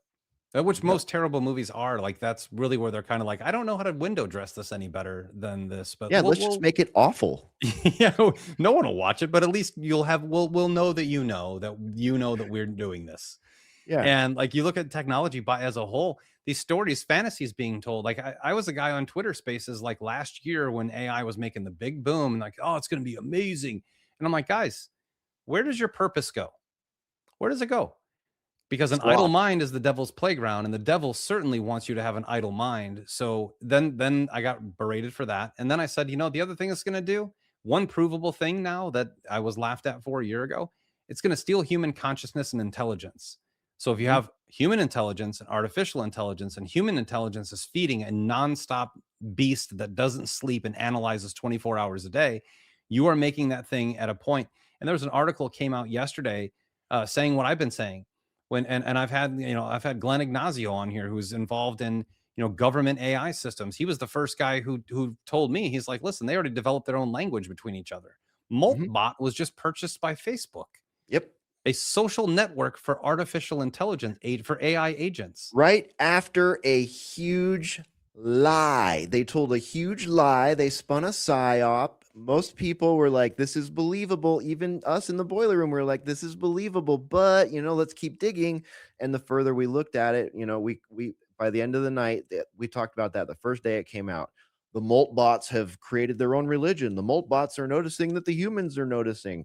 Which yep. most terrible movies are. Like that's really where they're kind of like, I don't know how to window dress this any better than this, but Yeah, let's just make it awful. yeah, no one will watch it, but at least we'll know that that we're doing this. Yeah. And like you look at technology by as a whole, these stories, fantasies being told. Like I was a guy on Twitter Spaces like last year when AI was making the big boom, and like, oh, it's going to be amazing. And I'm like, guys, where does your purpose go? Where does it go? Because an idle Sloth. mind is the devil's playground, and the devil certainly wants you to have an idle mind. So then I got berated for that, and then I said, the other thing it's going to do, one provable thing now that I was laughed at for a year ago, it's going to steal human consciousness and intelligence. So if you Mhm. have human intelligence and artificial intelligence, and human intelligence is feeding a nonstop beast that doesn't sleep and analyzes 24 hours a day, you are making that thing at a point. And there was an article came out yesterday saying what I've been saying and I've had Glenn Ignazio on here who's involved in government AI systems. He was the first guy who told me, he's like, listen, they already developed their own language between each other. Mhm. Moltbot was just purchased by Facebook, Yep. a social network for artificial intelligence aid for AI agents. Right after a huge lie. They told a huge lie. They spun a psyop. Most people were like, this is believable. Even us in the boiler room were like, this is believable, but let's keep digging. And the further we looked at it, we by the end of the night, we talked about that the first day it came out. The Molt bots have created their own religion. The Molt bots are noticing that the humans are noticing.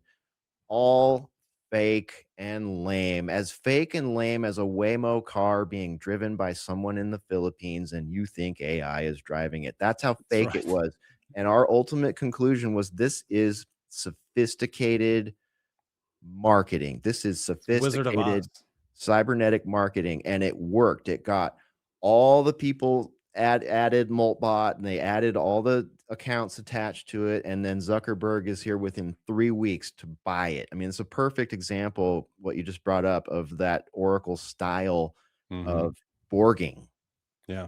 All fake and lame. As fake and lame as a Waymo car being driven by someone in the Philippines, and you think AI is driving it. That's how That's fake it right. was. And our ultimate conclusion was this is sophisticated marketing. This is It's Wizard of Oz. sophisticated cybernetic marketing, and it worked. It got all the people added Moltbot, and they added all the accounts attached to it, and then Zuckerberg is here within 3 weeks to buy it. I mean, it's a perfect example, what you just brought up, of that Oracle style Hmm. of borging. Yeah.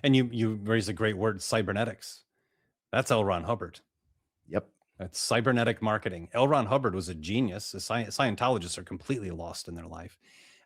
And you raise a great word, cybernetics. That's L. Ron Hubbard. Yep. That's cybernetic marketing. L. Ron Hubbard was a genius. The Scientologists are completely lost in their life,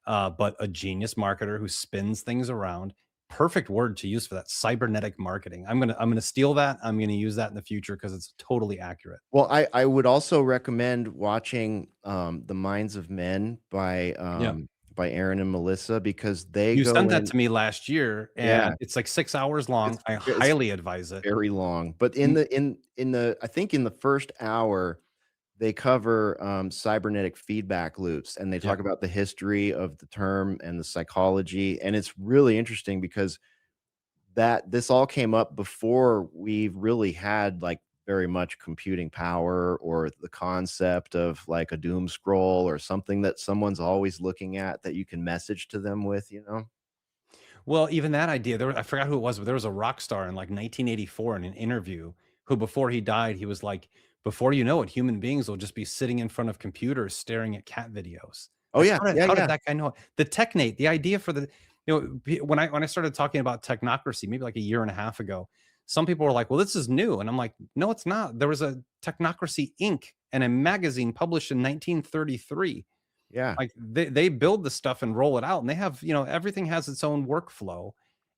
but a genius marketer who spins things around. perfect word to use for that, cybernetic marketing. I'm gonna steal that. I'm gonna use that in the future because it's totally accurate. Well, I would also recommend watching, The Minds of Men Yeah. by Aaron and Melissa because they You go sent that in. to me last year, Yeah, and it's like 6 hours long. I it's highly advise it. very long, but in Mm, the I think in the first hour, they cover, cybernetic feedback loops, and they yeah. talk about the history of the term and the psychology, and it's really interesting because that this all came up before we've really had, like, very much computing power or the concept of, like, a doom scroll or something that someone's always looking at that you can message to them with, you know? Well, even that idea, I forgot who it was, but there was a rock star in like 1984 in an interview who, before he died, he was like, before you know it, human beings will just be sitting in front of computers staring at cat videos. Oh, Like, yeah. Yeah, how did yeah. that guy know? The technate, the idea for the, when I started talking about technocracy, maybe like a year and a half ago, some people were like, well, this is new. And I'm like, no, it's not. There was a Technocracy Inc. and a magazine published in 1933. Yeah. Like, they build the stuff and roll it out, and they have, everything has its own workflow.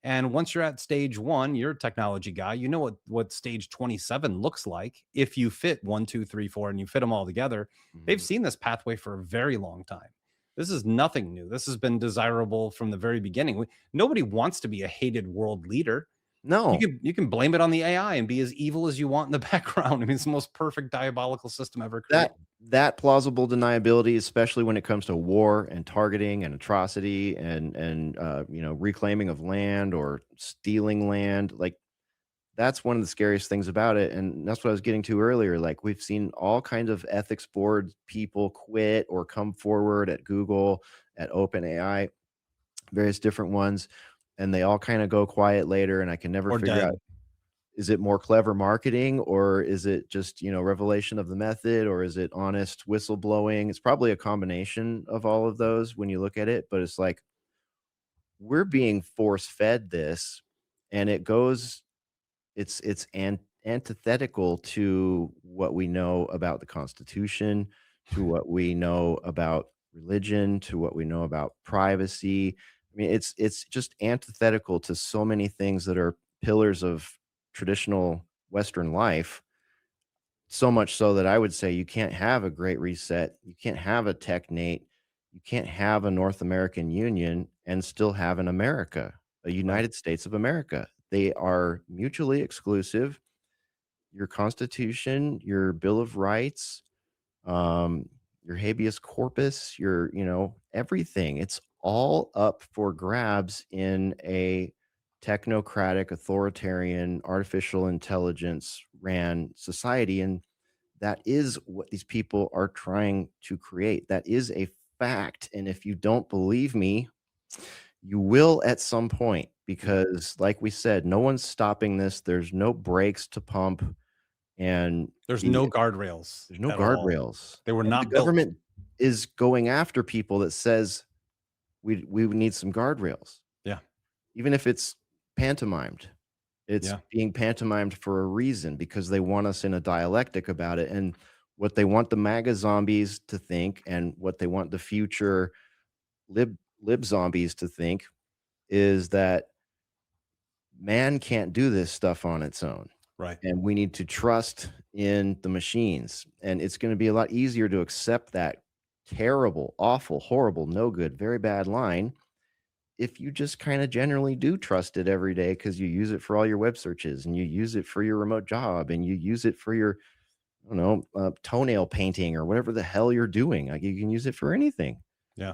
And once you're at stage 1, you're a technology guy, you know what stage 27 looks like if you fit 1, 2, 3, 4, and you fit them all together. They've Mhm. seen this pathway for a very long time. This is nothing new. This has been desirable from the very beginning. Nobody wants to be a hated world leader. You No. can you can blame it on the AI and be as evil as you want in the background. I mean, it's the most perfect diabolical system ever created. That plausible deniability, especially when it comes to war and targeting and atrocity and, reclaiming of land or stealing land, like, that's one of the scariest things about it, and that's what I was getting to earlier, like, we've seen all kinds of ethics board people quit or come forward at Google, at OpenAI, various different ones, and they all kinda go quiet later, and I can never Or figure out, dead. is it more clever marketing or is it just, revelation of the method or is it honest whistleblowing? It's probably a combination of all of those when you look at it, but it's like, we're being force fed this, and it's antithetical to what we know about the Constitution, to what we know about religion, to what we know about privacy. I mean, it's just antithetical to so many things that are pillars of traditional Western life, so much so that I would say you can't have a Great Reset, you can't have a Technate, you can't have a North American Union and still have an America, a Right. United States of America. They are mutually exclusive. Your Constitution, your Bill of Rights, um, your habeas corpus, everything. It's all up for grabs in a technocratic, authoritarian, artificial intelligence ran society. And that is what these people are trying to create. That is a fact. And if you don't believe me, you will at some point, Yeah. because, like we said, no one's stopping this. There's no brakes to pump, and There's no guardrails there's no at all. guardrails. They were And the not built. government is going after people that says we would need some guardrails, Yeah. even if it's pantomimed. It's Yeah. being pantomimed for a reason because they want us in a dialectic about it. And what they want the MAGA zombies to think, and what they want the future lib zombies to think, is that man can't do this stuff on its own. Right. And we need to trust in the machines. And it's going to be a lot easier to accept that terrible, awful, horrible, no good, very bad line if you just kind of generally do trust it every day because you use it for all your web searches and you use it for your remote job and you use it for your, I don't know, toenail painting or whatever the hell you're doing. Like, you can use it for anything. Yeah.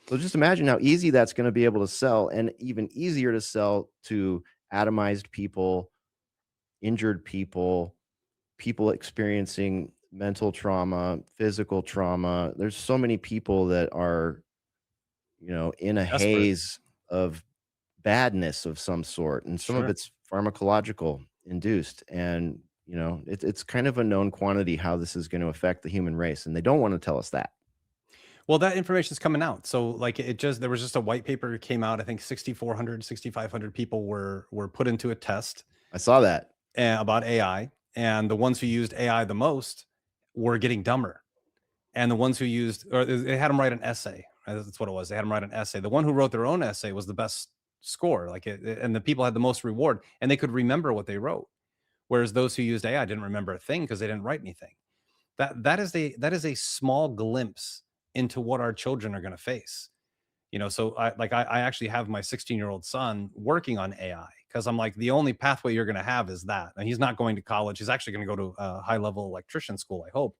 So just imagine how easy that's going to be able to sell, and even easier to sell to atomized people, injured people, people experiencing mental trauma, physical trauma. There's so many people that are, in a Desperate. haze of badness of some sort, and some of Sure. it's pharmacological induced. And, it's kind of a known quantity how this is going to affect the human race, and they don't want to tell us that. Well, that information's coming out. So, like, there was just a white paper that came out. I think 6,400, 6,500 people were put into a test I saw that. about AI, and the ones who used AI the most were getting dumber. And the ones who used, or they had them write an essay. Right? That's what it was. They had them write an essay. The one who wrote their own essay was the best score, like and the people had the most reward, and they could remember what they wrote. Whereas those who used AI didn't remember a thing because they didn't write anything. That is a small glimpse into what our children are going to face. So I actually have my 16-year-old son working on AI because I'm like, the only pathway you're going to have is that. And he's not going to college. He's actually going to go to a high level electrician school, I hope,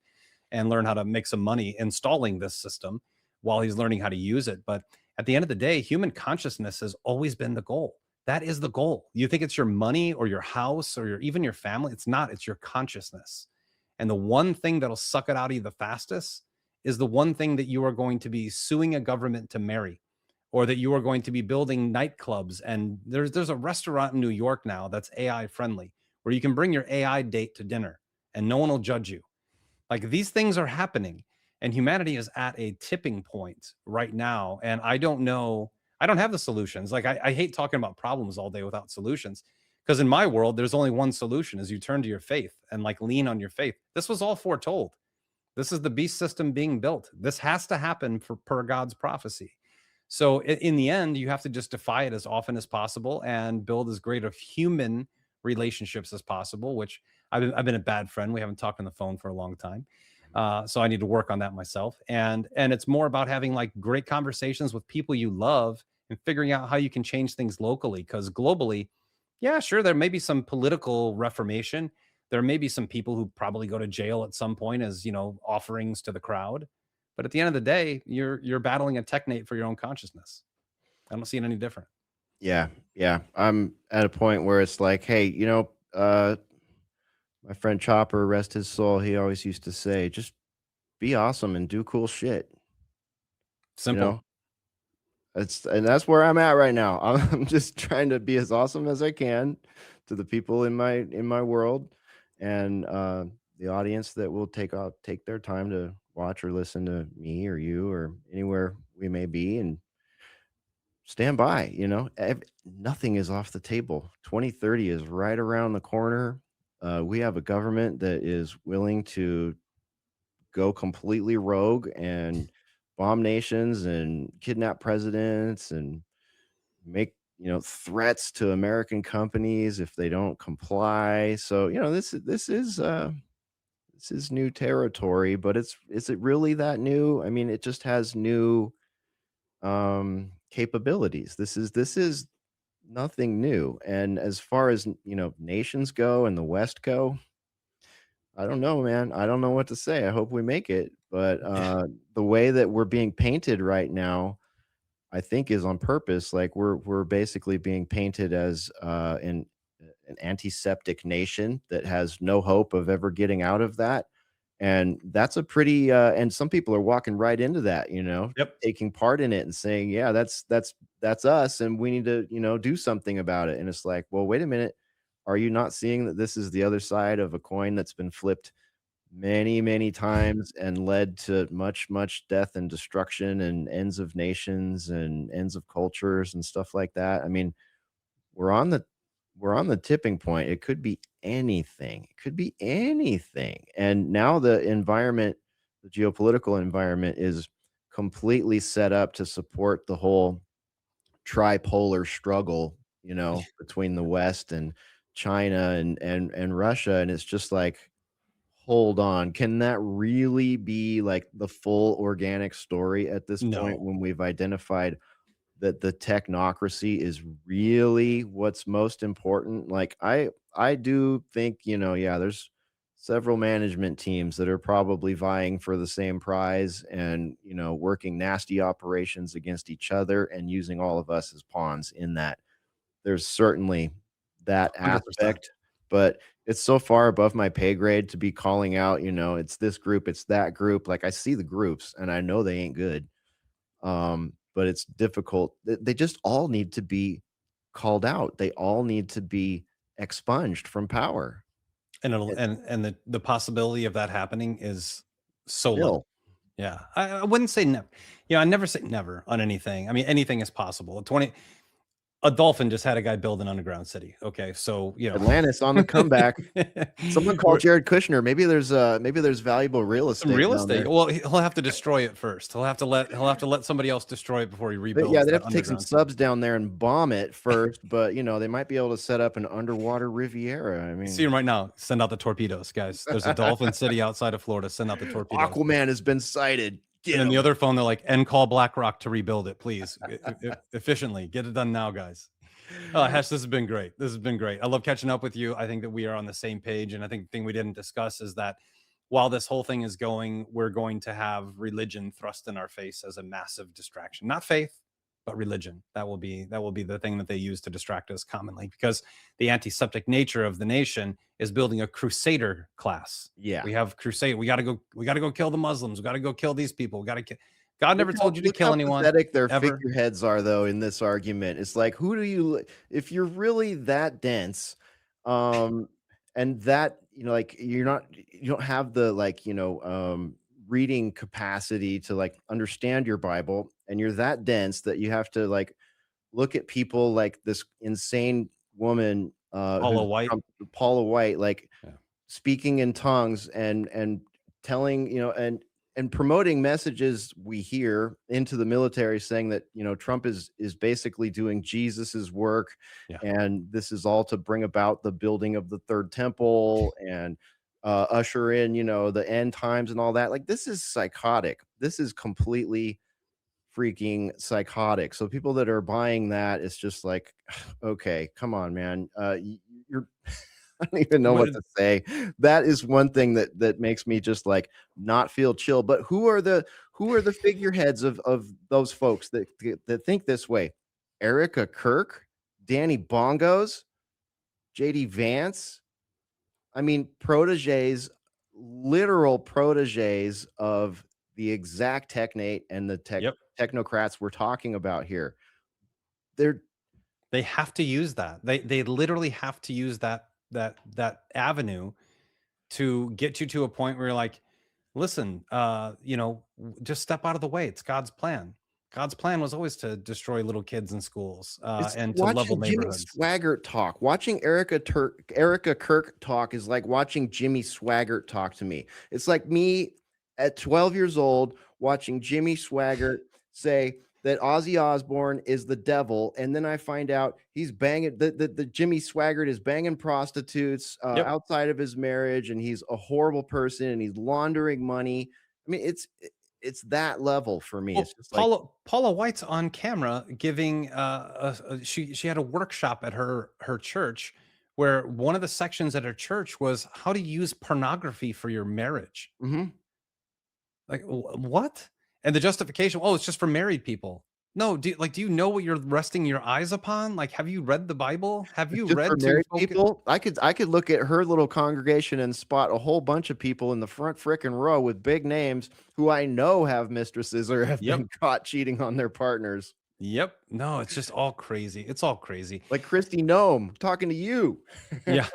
and learn how to make some money installing this system while he's learning how to use it. But at the end of the day, human consciousness has always been the goal. That is the goal. You think it's your money or your house or even your family? It's not. It's your consciousness. And the one thing that'll suck it out of you the fastest is the one thing that you are going to be suing a government to marry, or that you are going to be building nightclubs. And there's a restaurant in New York now that's AI friendly, where you can bring your AI date to dinner and no one will judge you. Like, these things are happening, and humanity is at a tipping point right now. And I don't know, I don't have the solutions. Like, I hate talking about problems all day without solutions. Because in my world, there's only one solution: is you turn to your faith and like lean on your faith. This was all foretold. This is the beast system being built. This has to happen per God's prophecy. So in the end, you have to just defy it as often as possible and build as great of human relationships as possible, which I've been a bad friend. We haven't talked on the phone for a long time. So I need to work on that myself. And it's more about having like great conversations with people you love and figuring out how you can change things locally. Because globally, yeah, sure, there may be some political reformation. There may be some people who probably go to jail at some point as, offerings to the crowd. But at the end of the day, you're battling a technate for your own consciousness. I don't see it any different. Yeah, yeah. I'm at a point where it's like, hey, my friend Chopper, rest his soul, he always used to say, just be awesome and do cool shit. You Simple. know, that's where I'm at right now. I'm just trying to be as awesome as I can to the people in my world, and the audience that will take their time to watch or listen to me or you or anywhere we may be, and stand by. Nothing is off the table. 2030 is right around the corner. We have a government that is willing to go completely rogue and bomb nations and kidnap presidents and make threats to American companies if they don't comply. So this is new territory, but is it really that new? I mean, it just has new capabilities. This is nothing new. And as far as nations go and the West go, I don't know, man. I don't know what to say. I hope we make it. But the way that we're being painted right now, I think, is on purpose. Like we're basically being painted as an antiseptic nation that has no hope of ever getting out of that. And that's a pretty and some people are walking right into that, Yep. taking part in it and saying, yeah, that's us, and we need to, do something about it. And it's like, well, wait a minute. Are you not seeing that this is the other side of a coin that's been flipped many, many times and led to much, much death and destruction and ends of nations and ends of cultures and stuff like that? I mean, we're on the we're on the tipping point. It could be anything. It could be anything. And now the geopolitical environment is completely set up to support the whole tripolar struggle, between the West and China and Russia. And it's just like, hold on, can that really be like the full organic story at this point No. when we've identified that the technocracy is really what's most important? Like, I do think, yeah, there's several management teams that are probably vying for the same prize and, working nasty operations against each other and using all of us as pawns in that. There's certainly that 100%. aspect, but it's so far above my pay grade to be calling out, it's this group, it's that group. Like, I see the groups and I know they ain't good. But it's difficult. They just all need to be called out. They all need to be expunged from power. And it'll It and the possibility of that happening is so little. Nil. Yeah. I wouldn't say never. I never say never on anything. I mean, anything is possible. A dolphin just had a guy build an underground city. Okay, so Atlantis on the comeback. Someone called we're- Jared Kushner. Maybe there's valuable real some estate real down estate. there. Well, he'll have to destroy it first. He'll have to let somebody else destroy it before he But yeah, rebuilds they'd that have to take some underground city. subs down there and bomb it first. But they might be able to set up an underwater Riviera. I See mean, him right now. Send out the torpedoes, guys. There's a dolphin city outside of Florida. Send out the torpedoes. Aquaman has been sighted. Get And then the him. other phone, they're like, and call BlackRock to rebuild it, please. Efficiently. Get it done now, guys. Hesh, this has been great. This has been great. I love catching up with you. I think that we are on the same page. And I think the thing we didn't discuss is that while this whole thing is going, we're going to have religion thrust in our face as a massive distraction. Not faith, but religion. That will be the thing that they use to distract us commonly, because the antiseptic nature of the nation is building a crusader class. Yeah. We have crusade. We gotta go kill the Muslims. We gotta go kill these people. We gotta kill. God never told you to Look kill how anyone. pathetic their Ever. figureheads are, though, in this argument. It's like, who do you, if you're really that dense, and that, like, you don't have the, like, reading capacity to, like, understand your Bible, and you're that dense that you have to, like, look at people like this insane woman, Paula White. Paula White, like, Yeah. speaking in tongues and telling, and promoting messages we hear into the military, saying that Trump is basically doing Jesus's work, Yeah. and this is all to bring about the building of the third temple and usher in the end times and all that. Like, this is psychotic. This is completely freaking psychotic. So people that are buying that, it's just like, okay, come on, man. You're I don't even know what to say. That is one thing that makes me just like not feel chill. But who are the figureheads of those folks that think this way? Erica Kirk, Danny Bongos, JD Vance. I mean, proteges, literal proteges of the exact technate and the technocrats we're talking about here. They have to use that. They literally have to use that avenue to get you to a point where you're like, listen, just step out of the way. It's God's plan. God's plan was always to destroy little kids in schools and to level Watching Jimmy neighborhoods. Swaggart talk, watching Erica Kirk talk is like watching Jimmy Swaggart talk to me. It's like me at 12 years old watching Jimmy Swaggart say that Ozzy Osbourne is the devil, and then I find out he's banging the Jimmy Swaggart is banging prostitutes outside of his marriage, and he's a horrible person, and he's laundering money. I mean, it's that level for me. Well, It's just like, Paula White's on camera giving she had a workshop at her church where one of the sections at her church was how to use pornography for your marriage. Like, what? And the justification, it's just for married people. No, do you know what you're resting your eyes upon? Like, have you read the Bible? Have you just read for married focus? people? I could look at her little congregation and spot a whole bunch of people in the front frickin' row with big names who I know have mistresses or have been caught cheating on their partners. Yep. No, it's just all crazy. It's all crazy. Like Kristi Noem talking to you. Yeah.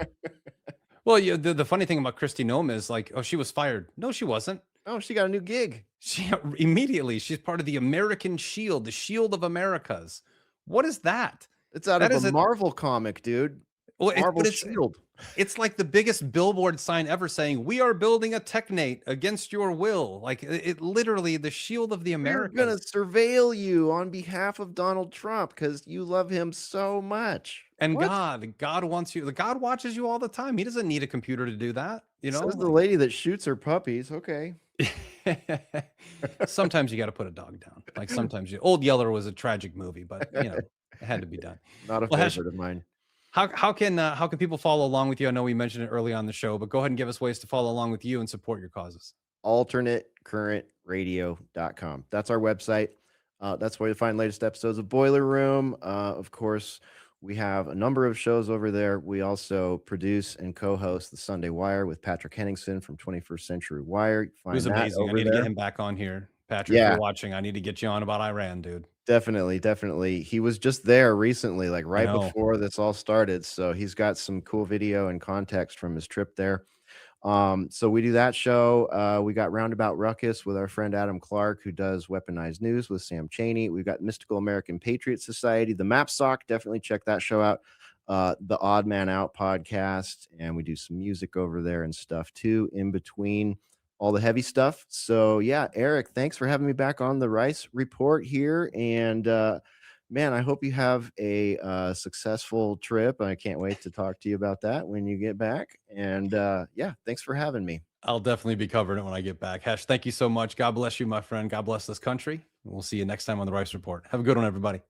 Well, the funny thing about Kristi Noem is like, she was fired. No, she wasn't. Oh, she got a new gig. She's part of the American Shield, the Shield of Americas. What is that? It's out of a Marvel comic, dude. Well, Marvel Shield. It's like the biggest billboard sign ever saying, "We are building a technate against your will." Like, it literally, the Shield of the Americas. We're gonna surveil you on behalf of Donald Trump because you love him so much. And God wants you. God watches you all the time. He doesn't need a computer to do that. Says the lady that shoots her puppies. Okay. Sometimes you got to put a dog down. Like, sometimes Old Yeller was a tragic movie, but it had to be done. Not a favorite of mine. How can people follow along with you? I know we mentioned it early on the show, but go ahead and give us ways to follow along with you and support your causes. AlternateCurrentRadio.com. That's our website. That's where you find latest episodes of Boiler Room. Of course, we have a number of shows over there. We also produce and co-host the Sunday Wire with Patrick Henningsen from 21st Century Wire. It was amazing. I need to get him back on here. Patrick, if you're watching, I need to get you on about Iran, dude. Definitely. He was just there recently, like right before this all started. So he's got some cool video and context from his trip there. So we do that show. We got Roundabout Ruckus with our friend Adam Clark, who does Weaponized News with Sam Cheney. We've got Mystical American Patriot Society, the Map Sock. Definitely check that show out. The Odd Man Out podcast, and we do some music over there and stuff too, in between all the heavy stuff. So yeah, Eric, thanks for having me back on the Rice Report here. And man, I hope you have a successful trip. I can't wait to talk to you about that when you get back. And yeah, thanks for having me. I'll definitely be covering it when I get back. Hesh, thank you so much. God bless you, my friend. God bless this country. We'll see you next time on the Rice Report. Have a good one, everybody.